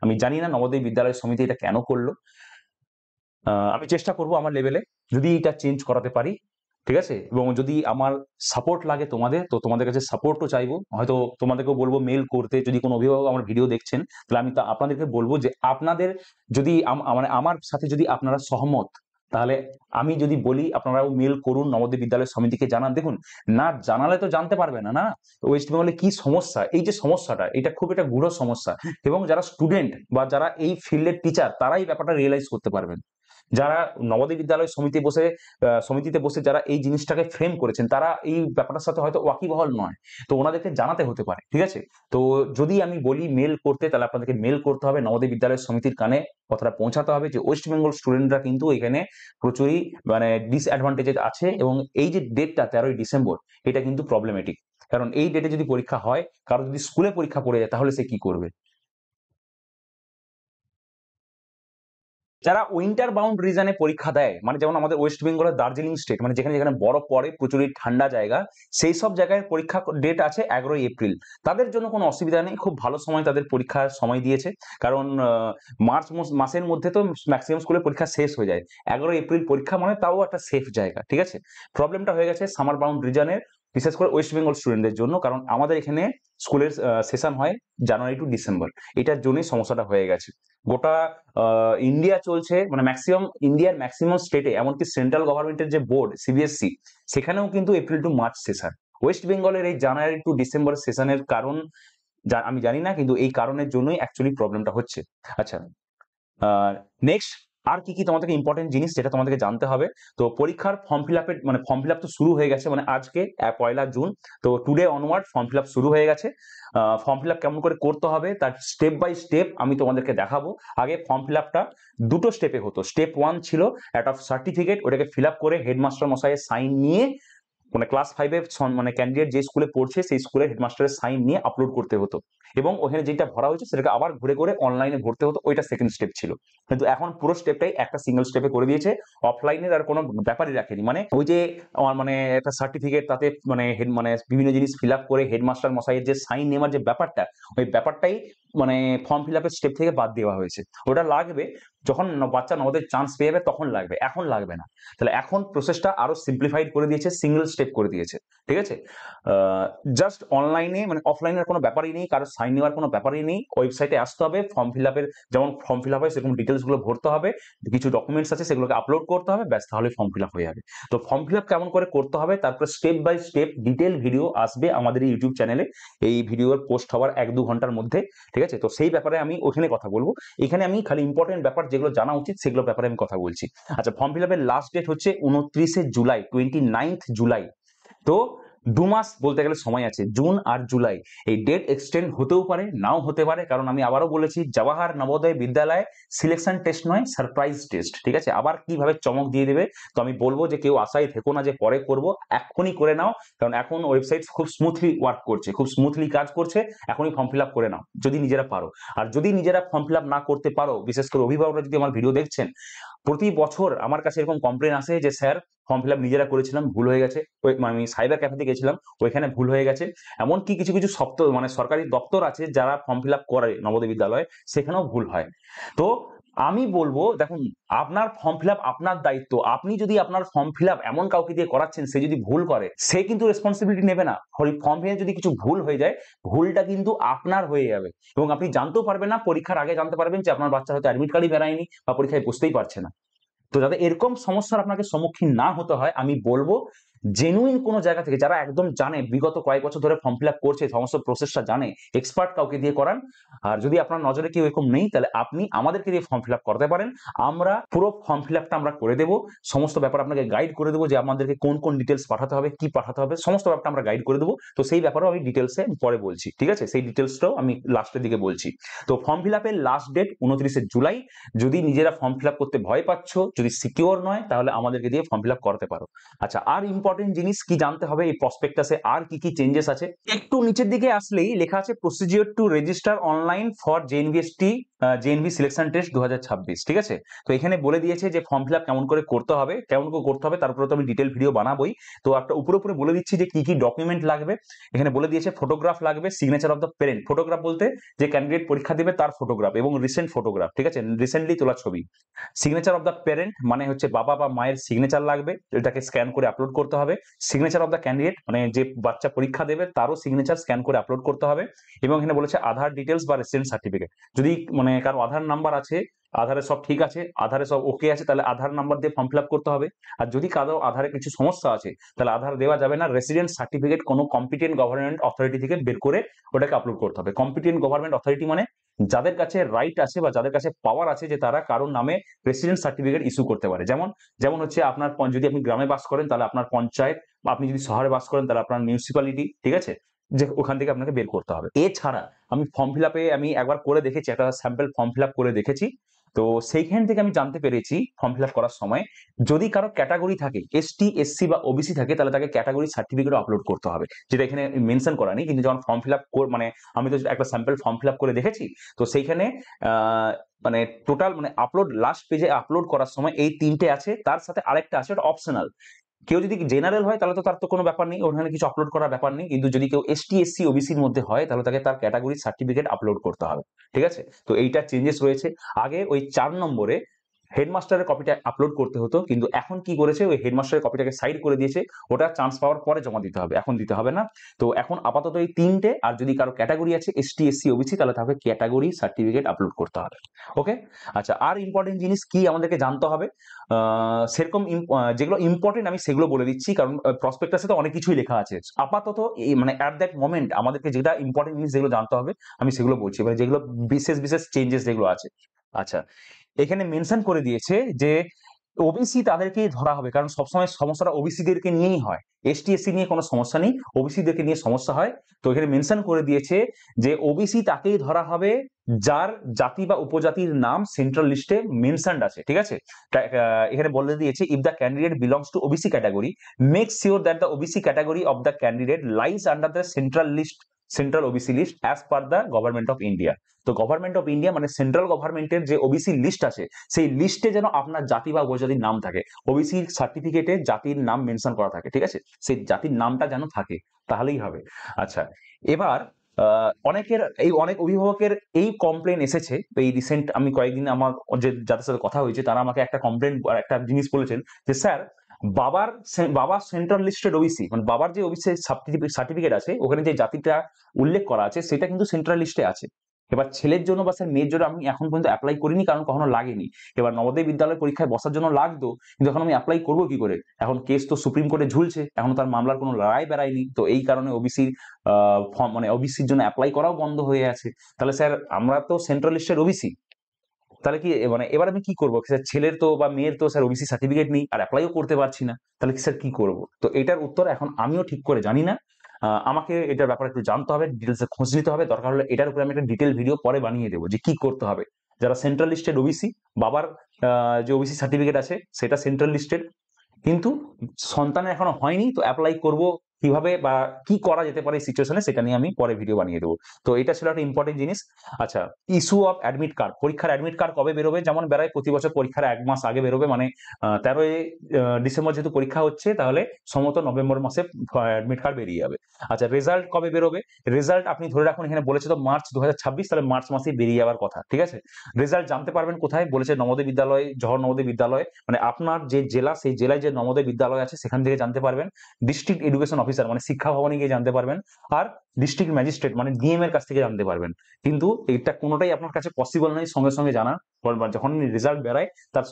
আমি জানি না নবোদয় বিদ্যালয় সমিতি এটা কেন করলো। আমি চেষ্টা করব আমার লেভেলে যদি এটা চেঞ্জ করাতে পারি। ঠিক আছে? এবং যদি আমার সাপোর্ট লাগে তোমাদের, তো তোমাদের কাছে সাপোর্টও চাইবো। হয়তো তোমাদেরকেও বলবো মেইল করতে, যদি কোনো অভিভাবক আমার ভিডিও দেখছেন, তাহলে আমি আপনাদেরকে বলবো যে আপনাদের যদি মানে আমার সাথে যদি আপনারা সহমত, তাহলে আমি যদি বলি আপনারাও মেইল করুন নবোদয় বিদ্যালয় সমিতিকে জানান। দেখুন, না জানালে তো জানতে পারবে না, না ওয়েস্ট বেঙ্গলে কি সমস্যা, এই যে সমস্যাটা, এটা খুব একটা গূঢ় সমস্যা। এবং যারা স্টুডেন্ট বা যারা এই ফিল্ডের টিচার, তারাই ব্যাপারটা রিয়েলাইজ করতে পারবেন। যারা নবোদয় বিদ্যালয় সমিতিতে বসে যারা এই জিনিসটাকে ফ্রেম করেছেন, তারা এই ব্যাপারটার সাথে হয়তো ওয়াকিবহাল নয়, তো ওনাদেরকে জানাতে হতে পারে। ঠিক আছে? তো যদি আমি বলি মেল করতে, তাহলে আপনাদেরকে মেল করতে হবে, নবোদয় বিদ্যালয় সমিতির কানে কথাটা পৌঁছাতে হবে যে ওয়েস্ট বেঙ্গল স্টুডেন্টরা কিন্তু এখানে প্রচুরই মানে ডিসঅ্যাডভান্টেজ আছে, এবং এই যে ডেটটা 13ই ডিসেম্বর, এটা কিন্তু প্রবলেমেটিক। কারণ এই ডেটে যদি পরীক্ষা হয়, কারো যদি স্কুলে পরীক্ষা পড়ে যায়, তাহলে সে কি করবে? যারা উইন্টার বাউন্ড রিজনে পরীক্ষা দেয়, মানে যেমন আমাদের ওয়েস্ট বেঙ্গলের দার্জিলিং স্টেট, মানে যেখানে যেখানে বরফ পড়ে, প্রচুরই ঠান্ডা জায়গা, সেই সব জায়গায় পরীক্ষা ডেট আছে 11ই এপ্রিল। তাদের জন্য কোনো অসুবিধা নেই, খুব ভালো সময় তাদের পরীক্ষার সময় দিয়েছে। কারণ মার্চ মাসের মধ্যে তো ম্যাক্সিমাম স্কুলে পরীক্ষা শেষ হয়ে যায়। 11ই এপ্রিল পরীক্ষা মানে তাও একটা সেফ জায়গা। ঠিক আছে? প্রবলেমটা হয়ে গেছে সামার বাউন্ড রিজনের, বিশেষ করে ওয়েস্ট বেঙ্গল স্টুডেন্টদের জন্য, কারণ আমাদের এখানে স্কুলের সেশন হয় জানুয়ারি টু ডিসেম্বর। এটার জন্যই সমস্যাটা হয়ে গেছে। গোটা ইন্ডিয়া চলছে, মানে ইন্ডিয়ার ম্যাক্সিমাম স্টেটে, এমনকি সেন্ট্রাল গভর্নমেন্টের যে বোর্ড সিবিএসসি, সেখানেও কিন্তু April to March session. West বেঙ্গলের এই জানুয়ারি টু ডিসেম্বর সেশনের কারণ আমি জানি না, কিন্তু এই কারণের জন্যই অ্যাকচুয়ালি প্রবলেমটা হচ্ছে। আচ্ছা, নেক্সট আর কি কি তোমাদেরকে ইম্পর্টেন্ট জিনিস যেটা তোমাদেরকে জানতে হবে। তো পরীক্ষার ফর্ম ফিল আপের মানে ফর্ম ফিল আপ তো শুরু হয়ে গেছে, মানে আজকে 1 জুন, তো today onward form fill up শুরু হয়ে গেছে। ফর্ম ফিল আপ কেমন করে করতে হবে তার স্টেপ বাই স্টেপ আমি তোমাদেরকে দেখাবো। আগে ফর্ম ফিল আপটা দুটো স্টেপে হতো। স্টেপ 1 ছিল একটা সার্টিফিকেট, ওটাকে ফিল আপ করে হেডমাস্টার মশাইয়ের সাইন নিয়ে, মানে ক্লাস 5-এর মানে ক্যান্ডিডেট যে স্কুলে পড়ছে সেই স্কুলের হেডমাস্টারের সাইন নিয়ে আপলোড করতে হতো, এবং ওখানে যেটা ভরা হয়েছে সেটাকে আবার ঘুরে ঘুরে অনলাইনে ভরতে হতো। ওইটা সেকেন্ড স্টেপ ছিল। কিন্তু এখন পুরো স্টেপটাই একটা সিঙ্গেল স্টেপে করে দিয়েছে। অফলাইনের আর কোনো ব্যাপারই রাখেনি। মানে ওই যে আমার মানে একটা সার্টিফিকেট, তাতে মানে মানে বিভিন্ন জিনিস ফিল আপ করে হেডমাস্টার মশাইয়ের যে সাইন নেওয়ার যে ব্যাপারটা, ওই ব্যাপারটাই মানে ফর্ম ফিল আপের স্টেপ থেকে বাদ দেওয়া হয়েছে। ওটা লাগবে যখন বাচ্চা নবোদয় চান্স পেয়ে যাবে, তখন লাগবে, এখন লাগবে না। তাহলে এখন প্রসেসটা আরো সিম্পলিফাইড করে দিয়েছে, সিঙ্গেল স্টেপ করে দিয়েছে। ঠিক আছে? জাস্ট অনলাইনে, মানে অফলাইনের কোনো ব্যাপারই নেই, কারো সাইন নেওয়ার কোনো ব্যাপারই নেই। ওয়েবসাইটে আসতে হবে, ফর্ম ফিল আপের যেমন ফর্ম ফিল আপ হয় সেরকম ডিটেলস গুলো ভরতে হবে, কিছু ডকুমেন্টস আছে সেগুলোকে আপলোড করতে হবে, ব্যাস, তাহলে ফর্ম ফিল আপ হয়ে যাবে। তো ফর্ম ফিল আপ কেমন করে করতে হবে, তারপর step by step detail video আসবে আমাদের এই ইউটিউব চ্যানেলে, এই ভিডিওর পোস্ট হওয়ার 1-2 ঘন্টার মধ্যে। ঠিক আছে? তো সেই ব্যাপারে আমি ওখানে কথা বলবো। এখানে আমি খালি ইম্পর্টেন্ট ব্যাপার যেগুলো জানা উচিত সেগুলো ব্যাপারে আমি কথা বলছি। আচ্ছা, ফর্ম ফিল আপের লাস্ট ডেট হচ্ছে 29শে জুলাই, 29th জুলাই। তো 2 মাস বলতে গেলে সময় আছে, জুন আর জুলাই। এই ডেট এক্সটেন্ড হতেও পারে, নাও হতে পারে, কারণ আমি আবারও বলেছি জওয়াহর নবোদয় বিদ্যালয় সিলেকশন টেস্ট নয়, সারপ্রাইজ টেস্ট। ঠিক আছে? আবার কিভাবে চমক দিয়ে দেবে, তো আমি বলবো যে কেউ আশায় থেকো না যে পরে করব, এখনই করে নাও। কারণ এখন ওয়েবসাইট খুব স্মুথলি ওয়ার্ক করছে, খুব স্মুথলি কাজ করছে। এখনই ফর্ম ফিল আপ করে নাও যদি নিজেরা পারো। আর যদি নিজেরা ফর্ম ফিল আপ না করতে পারো, বিশেষ করে অভিভাবকরা যদি আমার ভিডিও দেখছেন, প্রতি বছর আমার কাছে এরকম কমপ্লেন আসে যে স্যার, ফর্ম ফিল আপ নিজেরা করেছিলাম, ভুল হয়ে গেছে। আমি সাইবার ক্যাফেতে গেছিলাম, ওইখানে ভুল হয়ে গেছে। এমনকি কিছু কিছু মানে সরকারি দপ্তর আছে যারা ফর্ম ফিল আপ করে নবোদয় বিদ্যালয়ে, সেখানেও ভুল হয়। তো আমি বলবো, দেখুন, আপনার ফর্ম ফিল আপ আপনার দায়িত্ব। আপনি যদি আপনার ফর্ম ফিল আপ এমন কাউকে দিয়ে করাচ্ছেন, সে যদি ভুল করে, সে কিন্তু রেসপন্সিবিলিটি নেবে না। ফর্ম ফিল যদি কিছু ভুল হয়ে যায়, ভুলটা কিন্তু আপনার হয়ে যাবে, এবং আপনি জানতেও পারবেন না। পরীক্ষার আগে জানতে পারবেন যে আপনার বাচ্চা হয়তো অ্যাডমিট কার্ডই বেরায়নি, বা পরীক্ষায় বসতেই পারছে না। তো যাতে এরকম সমস্যার আপনাকে সম্মুখীন না হতে হয়, আমি বলবো জেনুইন কোনো জায়গা থেকে, যারা একদম জানে, বিগত কয়েক বছর ধরে ফর্ম ফিল আপ করছে, সমস্ত প্রসেসটা জানে, এক্সপার্ট কাউকে দিয়ে করান। আর যদি আপনার নজরে কেউ এরকম নেই, তাহলে আপনি আমাদেরকে দিয়ে ফর্ম ফিল আপ করতে পারেন। আমরা পুরো ফর্ম ফিল আপটা আমরা করে দেবো, সমস্ত ব্যাপার আপনাকে গাইড করে দেবো, যে আমাদেরকে কোন কোন ডিটেলস পাঠাতে হবে, কি পাঠাতে হবে, সমস্ত ব্যাপারটা আমরা গাইড করে দেবো। তো সেই ব্যাপারেও আমি ডিটেলসে পরে বলছি, ঠিক আছে? সেই ডিটেলসটাও আমি লাস্টের দিকে বলছি। তো ফর্ম ফিল আপের লাস্ট ডেট 29শে জুলাই। যদি নিজেরা ফর্ম ফিল আপ করতে ভয় পাচ্ছ, যদি সিকিউর নয়, তাহলে আমাদেরকে দিয়ে ফর্ম ফিল আপ করাতে পারো। আচ্ছা, আর ইম্পর্টেন্ট জিনিস কি জানতে হবে এই প্রসপেক্টাসে, আর কি কি চেঞ্জেস আছে? একটু নিচের দিকে আসলেই লেখা আছে procedure to register online for JNVST JNV selection test 2026, ঠিক আছে? তো এখানে বলে দিয়েছে যে ফর্ম ফিল আপ কেমন করে করতে হবে, তারপরে তো আমি ডিটেল ভিডিও বানাবোই। তো একটা উপরে উপরে বলে দিচ্ছি যে কি কি ডকুমেন্ট লাগবে। এখানে বলে দিয়েছে ফটোগ্রাফ লাগবে, signature of the parent. Photograph বলতে যে ক্যান্ডিডেট পরীক্ষা দেবে তার ফটোগ্রাফ এবং রিসেন্ট ফটোগ্রাফ, ঠিক আছে, রিসেন্টলি তোলা ছবি। সিগনেচার অফ দ্য প্যারেন্ট মানে হচ্ছে বাবা বা মায়ের সিগনেচার লাগবে, এটাকে স্ক্যান করে আপলোড করতে হবে। সিগনেচার অফ দ্য ক্যান্ডিডেট মানে যে বাচ্চা পরীক্ষা দেবে তারও সিগনেচার স্ক্যান করে আপলোড করতে হবে। এবং এখানে বলেছে আধার ডিটেলস বা রেসিডেন্ট সার্টিফিকেট। যদি মানে কারো আধার নাম্বার আছে, আধারে সব ঠিক আছে, আধারে সব ওকে আছে, তাহলে আধার নাম্বার দিয়ে ফর্ম ফিল আপ করতে হবে। আর যদি কারো আধারে কিছু সমস্যা আছে, তাহলে আধার দেওয়া যাবে না, রেসিডেন্ট সার্টিফিকেট কোনো কম্পিটেন্ট গভর্নমেন্ট অথরিটি থেকে বের করে ওটাকে আপলোড করতে হবে। কম্পিটেন্ট গভর্নমেন্ট অথরিটি মানে যাদের কাছে রাইট আছে বা যাদের কাছে পাওয়ার আছে যে তারা কারোর নামে রেসিডেন্ট সার্টিফিকেট ইস্যু করতে পারে। যেমন যেমন হচ্ছে আপনার যদি আপনি গ্রামে বাস করেন তাহলে আপনার পঞ্চায়েত, বা আপনি যদি শহরে বাস করেন তাহলে আপনার মিউনিসিপ্যালিটি, ঠিক আছে, যে ওখান থেকে আপনাকে বের করতে হবে। এছাড়া আমি ফর্ম ফিল আপে আমি একবার করে দেখেছি, একটা স্যাম্পল ফর্ম ফিল আপ করে দেখেছি। তো সেইখান থেকে আমি জানতে পেরেছি ফর্ম ফিল আপ করার সময় যদি কারো ক্যাটাগরি থাকে, এসটি, এসসি বা ওবিসি থাকে, তাহলে তাকে ক্যাটাগরি সার্টিফিকেট আপলোড করতে হবে, যেটা এখানে মেনশন করা নেই। কিন্তু যখন ফর্ম ফিল আপ মানে আমি তো একটা স্যাম্পল ফর্ম ফিল আপ করে দেখেছি, তো সেইখানে মানে টোটাল মানে আপলোড লাস্ট পেজে আপলোড করার সময় এই তিনটে আছে, তার সাথে আরেকটা আছে, ওটা অপশনাল। কেউ যদি জেনারেল হয় তাহলে তো তার তো কোনো ব্যাপার নেই, ওখানে কিছু আপলোড করার ব্যাপার নেই। কিন্তু যদি কেউ এসটি, এসসি, ওবিসির মধ্যে হয়, তাহলে তাকে তার ক্যাটাগরি সার্টিফিকেট আপলোড করতে হবে, ঠিক আছে? তো এইটা চেঞ্জেস রয়েছে। আগে ওই 4 নম্বরে হেডমাস্টারের কপিটা আপলোড করতে হতো, কিন্তু এখন কি করেছে, ওই হেডমাস্টারের কপিটাকে সাইড করে দিয়েছে, ওটা চান্স পাওয়ার পরে জমা দিতে হবে, এখন দিতে হবে না। তো এখন আপাতত এই তিনটে, আর যদি কারো ক্যাটাগরি আছে এসটি, এসসি, ওবিসি, তাহলে তাকে ক্যাটাগরি সার্টিফিকেট আপলোড করতে হবে। ওকে। আচ্ছা, আর ইম্পর্টেন্ট জিনিস কি আমাদেরকে জানতে হবে, সেরকম যেগুলো ইম্পর্টেন্ট আমি সেগুলো বলে দিচ্ছি, কারণ প্রসপেক্টাসে তো অনেক কিছুই লেখা আছে। আপাতত এই মানে অ্যাট দ্যাট মোমেন্ট আমাদেরকে যেটা ইম্পর্টেন্ট জিনিস যেগুলো জানতে হবে আমি সেগুলো বলছি, মানে যেগুলো বিশেষ বিশেষ চেঞ্জেস যেগুলো আছে। আচ্ছা, এখানে মেনশন করে দিয়েছে যে ওবিসি তাদেরকেই ধরা হবে, কারণ সবসময় সমস্যাটা ওবিসিদেরকে নিয়েই হয়, এসটি, এসসি নিয়ে কোনো সমস্যা নেই, ওবিসিদেরকে নিয়ে সমস্যা হয়। তো এখানে মেনশন করে দিয়েছে যে ওবিসি তাকেই ধরা হবে যার জাতি বা উপজাতির নাম সেন্ট্রাল লিস্টে মেনশনড আছে, ঠিক আছে? এখানে বলে দিয়েছে if the candidate belongs to OBC category, make sure that the OBC category of the candidate lies under the central OBC list as per the government of India. তো গভর্নমেন্ট অফ ইন্ডিয়া মানে সেন্ট্রাল গভর্নমেন্টের যে ওবিসি লিস্ট আছে, সেই লিস্টে যেন আপনার জাতি বা উপজাতির নাম থাকে, ওবিসি সার্টিফিকেটে জাতির নাম মেনশন করা থাকে, ঠিক আছে? সেই জাতির নামটা যেন থাকে, তাহলেই হবে। আচ্ছা, এবার অনেকের অনেক অভিভাবকের এই কমপ্লেন এসেছে। এই রিসেন্ট আমি কয়েকদিন আমার যে যাদের সাথে কথা হয়েছে তারা আমাকে একটা কমপ্লেন, একটা জিনিস বলেছেন যে স্যার, বাবা সেন্ট্রাল লিস্টেড ওবিসি, মানে বাবার যে ওবিসি সার্টিফিকেট আছে ওখানে যে জাতিটা উল্লেখ করা আছে সেটা কিন্তু সেন্ট্রাল লিস্টে আছে। এবার ছেলের জন্য বা স্যার মেয়ের জন্য আমি এখন পর্যন্ত অ্যাপ্লাই করিনি, কারণ কখনো লাগেনি। এবার নবোদয় বিদ্যালয় পরীক্ষায় বসার জন্য লাগতো, কিন্তু এখন আমি অ্যাপ্লাই করবো কি করে? এখন কেস তো সুপ্রিম কোর্টে ঝুলছে, এখন তার মামলার কোনো রায় বেরায়নি। তো এই কারণে ওবিসির ফর্ম মানে ওবিসির জন্য অ্যাপ্লাই করাও বন্ধ হয়ে আছে। তাহলে স্যার আমরা তো সেন্ট্রাল লিস্টের ওবিসি, তাহলে কি মানে এবার আমি কি করবো? স্যার ছেলের তো বা মেয়ের তো স্যার ওবিসি সার্টিফিকেট নেই, আর অ্যাপ্লাইও করতে পারছি না, তাহলে স্যার কি করবো? তো এটার উত্তর এখন আমিও ঠিক করে জানি না। আমাকে এটার ব্যাপারে একটু জানতে হবে, ডিটেলসে খোঁজ নিতে হবে, দরকার হলে এটার উপরে আমি একটা ডিটেল ভিডিও পরে বানিয়ে দেবো যে কি করতে হবে। যারা সেন্ট্রাল লিস্টেড ওবিসি, বাবার যে ওবিসি সার্টিফিকেট আছে সেটা সেন্ট্রাল লিস্টেড, কিন্তু সন্তানের এখনো হয়নি, তো অ্যাপ্লাই করব কিভাবে বা কি করা যেতে পারে এই সিচুয়েশনে, সেটা নিয়ে আমি পরে ভিডিও বানিয়ে দেবো। তো এটা ছিল একটা ইম্পর্টেন্ট জিনিস। আচ্ছা, ইস্যু অফ অ্যাডমিট কার্ড, পরীক্ষার অ্যাডমিট কার্ড কবে বেরোবে? যেমন বেরোয় প্রতি বছর পরীক্ষার 1 মাস আগে বেরোবে, মানে 13ই ডিসেম্বর যেহেতু পরীক্ষা হচ্ছে, তাহলে সম্ভবত নভেম্বর মাসে অ্যাডমিট কার্ড বেরিয়ে যাবে। আচ্ছা, রেজাল্ট কবে বেরোবে? রেজাল্ট আপনি ধরে রাখুন, এখানে বলেছে তো মার্চ 2026, তাহলে মার্চ মাসেই বেরিয়ে যাওয়ার কথা, ঠিক আছে? রেজাল্ট জানতে পারবেন কোথায়? বলেছে নবোদয় বিদ্যালয়, জওহর নবোদয় বিদ্যালয়, মানে আপনার যে জেলা সেই জেলায় যে নবোদয় বিদ্যালয় আছে সেখান থেকে জানতে পারবেন। ডিস্ট্রিক্ট এডুকেশন অফিসার মানে শিক্ষা ভবনে গিয়ে জানতে পারবেন, আর ডিস্ট্রিক্ট ম্যাজিস্ট্রেট মানে ডিএম এর কাছ থেকে জানতে পারবেন। কিন্তু এটা কোনোটাই আপনার কাছে পসিবল নয় সঙ্গে সঙ্গে জানা। যখন রেজাল্ট বেরায় তার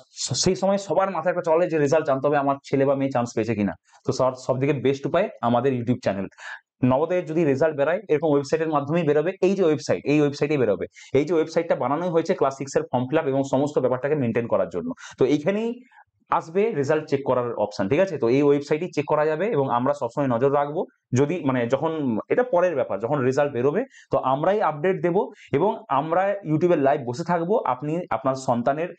সেই সময় সবার মাথায় একটা চলে যে রেজাল্ট জানতে হবে আমার ছেলে বা মেয়ে চান্স পেয়েছে কিনা। তো সব থেকে বেস্ট উপায় আমাদের ইউটিউব চ্যানেল। নবোদয়ের যদি রেজাল্ট বেরায় এরকম ওয়েবসাইটের মাধ্যমেই বেরোবে। এই যে ওয়েবসাইট, এই ওয়েবসাইটেই বেরোবে। এই যে ওয়েবসাইটটা বানানোই হয়েছে ক্লাস 6 এর ফর্ম ফিল আপ এবং সমস্ত ব্যাপারটাকে মেনটেন করার জন্য। তো এইখানেই আসবে রেজাল্ট চেক করার অপশন, ঠিক আছে? তো এই ওয়েবসাইটই চেক করা যাবে এবং আমরা সবসময় নজর রাখবো। যদি মানে যখন এটা পরের ব্যাপার, যখন রেজাল্ট বেরোবে তো আমরাই আপডেট দেব এবং আমরা ইউটিউবে লাইভ বসে থাকবো। আপনি আপনার সন্তানের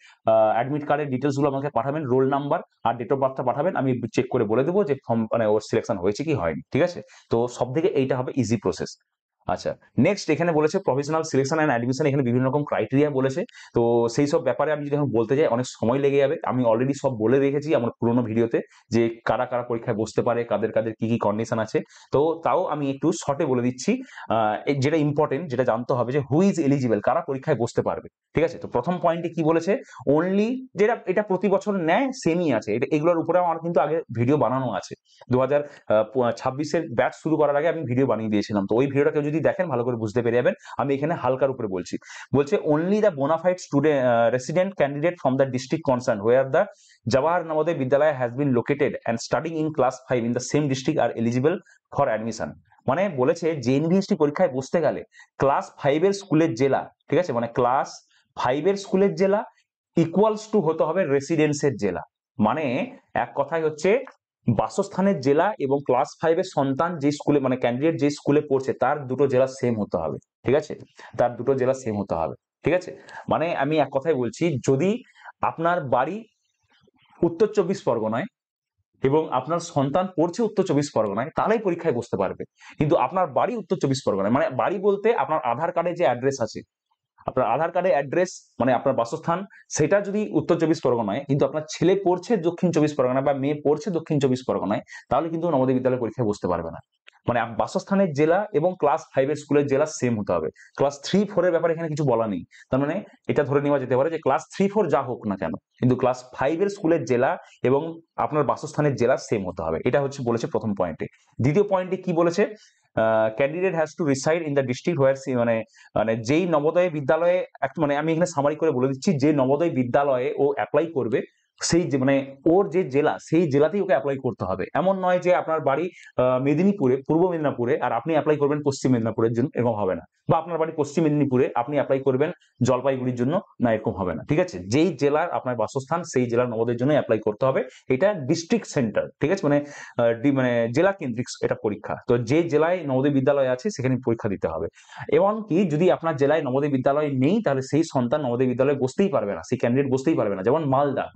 অ্যাডমিট কার্ডের ডিটেলস গুলো আমাকে পাঠাবেন, রোল নাম্বার আর ডেট অফ বার্থটা পাঠাবেন, আমি চেক করে বলে দেবো যে ফর্ম মানে ওর সিলেকশন হয়েছে কি হয়নি, ঠিক আছে? তো সব থেকে এইটা হবে ইজি প্রসেস। আচ্ছা, নেক্সট এখানে বলেছে প্রফেশনাল সিলেকশন এন্ড অ্যাডমিশন। এখানে বিভিন্ন রকম ক্রাইটেরিয়া বলেছে। তো সেই সব ব্যাপারে আমি যদি এখন বলতে যাই অনেক সময় লেগে যাবে। আমি অলরেডি সব বলে রেখেছি আমার পুরোনো ভিডিওতে যে কারা কারা পরীক্ষায় বসতে পারে, কাদের কাদের কি কি কন্ডিশন আছে। তো তাও আমি একটু শর্টে বলে দিচ্ছি। যেটা ইম্পর্টেন্ট, যেটা জানতে হবে যে হু ইজ এলিজিবল, কারা পরীক্ষায় বসতে পারবে, ঠিক আছে? তো প্রথম পয়েন্টে কি বলেছে, অনলি, যেটা এটা প্রতি বছর নেয় সেমই আছে, এটা এগুলোর উপরে আমার কিন্তু আগে ভিডিও বানানো আছে। 2026-এর ব্যাচ শুরু করার আগে আমি ভিডিও বানিয়ে দিয়েছিলাম। তো ওই ভিডিওটা কেউ যদি দেখেন ভালো করে বুঝতে পেরে যাবেন। আমি এখানে হালকার উপরে বলছি। বলছে only the bona fide student resident candidate from the district concern where the Jawahar Navodaya Vidyalaya has been located and studying in class 5 in the same district are eligible for admission। মানে বলেছে যে এনভিএসটি পরীক্ষায় বসতে গেলে ক্লাস 5 এর স্কুলের জেলা, ঠিক আছে, মানে ক্লাস 5 এর স্কুলের জেলা ইকুয়ালস টু হতে হবে রেসিডেন্সের জেলা। মানে এক কথায় হচ্ছে বাসস্থানের জেলা এবং ক্লাস 5 এর সন্তান যে স্কুলে মানে ক্যান্ডিডেট যে স্কুলে পড়ছে তার দুটো জেলা সেম হতে হবে, ঠিক আছে? তার দুটো জেলা সেম হতে হবে, ঠিক আছে? মানে আমি এক কথাই বলছি, যদি আপনার বাড়ি উত্তর 24 পরগনায় এবং আপনার সন্তান পড়ছে উত্তর 24 পরগনায়, তাহলেই পরীক্ষায় বসতে পারবে। কিন্তু আপনার বাড়ি উত্তর 24 পরগনায়, মানে বাড়ি বলতে আপনার আধার কার্ডে যে অ্যাড্রেস আছে, আপনার আধার কার্ডে অ্যাড্রেস মানে আপনার বাসস্থান সেটা যদি উত্তর 24 পরগনায়, কিন্তু আপনার ছেলে পড়ছে দক্ষিণ 24 পরগনায় বা মেয়ে পড়ছে দক্ষিণ 24 পরগনায়, তাহলে কিন্তু নবোদয় বিদ্যালয় পরীক্ষায় বসতে পারবে না। মানে বাসস্থানের জেলা এবং ক্লাস 5 এর স্কুলের জেলা সেম হতে হবে। ক্লাস 3-4 এর ব্যাপারে এখানে কিছু বলা নেই। তার মানে এটা ধরে নেওয়া যেতে পারে যে ক্লাস 3-4 যা হোক না কেন, কিন্তু ক্লাস 5 এর স্কুলের জেলা এবং আপনার বাসস্থানের জেলা সেম হতে হবে। এটা হচ্ছে বলেছে প্রথম পয়েন্টে। দ্বিতীয় পয়েন্টে কি বলেছে, candidate has to reside in the district where মানে মানে যেই নবোদয় বিদ্যালয়ে মানে আমি এখানে সামারি করে বলে দিচ্ছি, যে নবোদয় বিদ্যালয়ে ও অ্যাপ্লাই করবে সেই মানে ওর যে জেলা সেই জেলাতেই ওকে অ্যাপ্লাই করতে হবে। এমন নয় যে আপনার বাড়ি মেদিনীপুরে, পূর্ব মেদিনীপুরে আর আপনি অ্যাপ্লাই করবেন পশ্চিম মেদিনীপুরের জন্য, এরকম হবে না। বা আপনার বাড়ি পশ্চিম মেদিনীপুরে আপনি অ্যাপ্লাই করবেন জলপাইগুড়ির জন্য, না, এরকম হবে না, ঠিক আছে? যেই জেলার আপনার বাসস্থান সেই জেলার নবোদয়ের জন্য অ্যাপ্লাই করতে হবে। এটা ডিস্ট্রিক্ট সেন্টার, ঠিক আছে, মানে মানে জেলা কেন্দ্রিক এটা পরীক্ষা। তো যে জেলায় নবোদয় বিদ্যালয় আছে সেখানে পরীক্ষা দিতে হবে। এমনকি যদি আপনার জেলায় নবোদয় বিদ্যালয় নেই তাহলে সেই সন্তান নবোদয় বিদ্যালয়ে বসতেই পারবে না, সেই ক্যান্ডিডেট বসতেই পারবে না। যেমন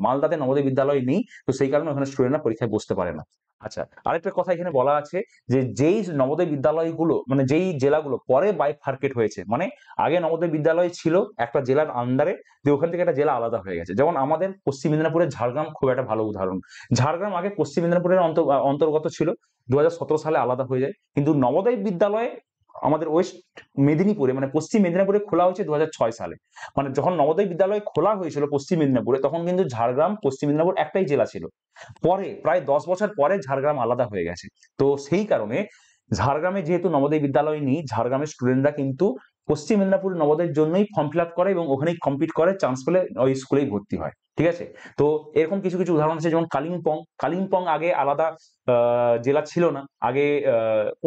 মালদাতে নবোদয় বিদ্যালয় নেই, তো সেই কারণে ওখানে স্টুডেন্টরা পরীক্ষায় বসতে পারে না। আচ্ছা, আরেকটা কথা এখানে বলা আছে যে যেই নবোদয় বিদ্যালয়গুলো মানে যেই জেলাগুলো পরে বাইফার্কেট হয়েছে, মানে আগে নবোদয় বিদ্যালয় ছিল একটা জেলার আন্ডারে, যে ওখান থেকে একটা জেলা আলাদা হয়ে গেছে। যেমন আমাদের পশ্চিম মেদিনীপুরের ঝাড়গ্রাম খুব একটা ভালো উদাহরণ। ঝাড়গ্রাম আগে পশ্চিম মেদিনীপুরের অন্তর্গত ছিল, 2017 সালে আলাদা হয়ে যায়। কিন্তু নবোদয় বিদ্যালয় আমাদের ওয়েস্ট মেদিনীপুরে মানে পশ্চিম মেদিনীপুরে খোলা হয়েছে 2006 সালে। মানে যখন নবোদয় বিদ্যালয় খোলা হয়েছিল পশ্চিম মেদিনীপুরে তখন কিন্তু ঝাড়গ্রাম পশ্চিম মেদিনীপুর একটাই জেলা ছিল। পরে প্রায় 10 বছর পরে ঝাড়গ্রাম আলাদা হয়ে গেছে। তো সেই কারণে ঝাড়গ্রামে যেহেতু নবোদয় বিদ্যালয় নেই, ঝাড়গ্রামের স্টুডেন্টরা কিন্তু পশ্চিম মেদিনীপুর নবোদয়ের জন্যই ফর্ম ফিল আপ করে এবং ওখানেই কমপ্লিট করে, চান্স পেলে ওই স্কুলেই ভর্তি হয়, ঠিক আছে? তো এরকম কিছু কিছু উদাহরণ আছে, যেমন কালিম্পং আগে আলাদা জেলা ছিল না, আগে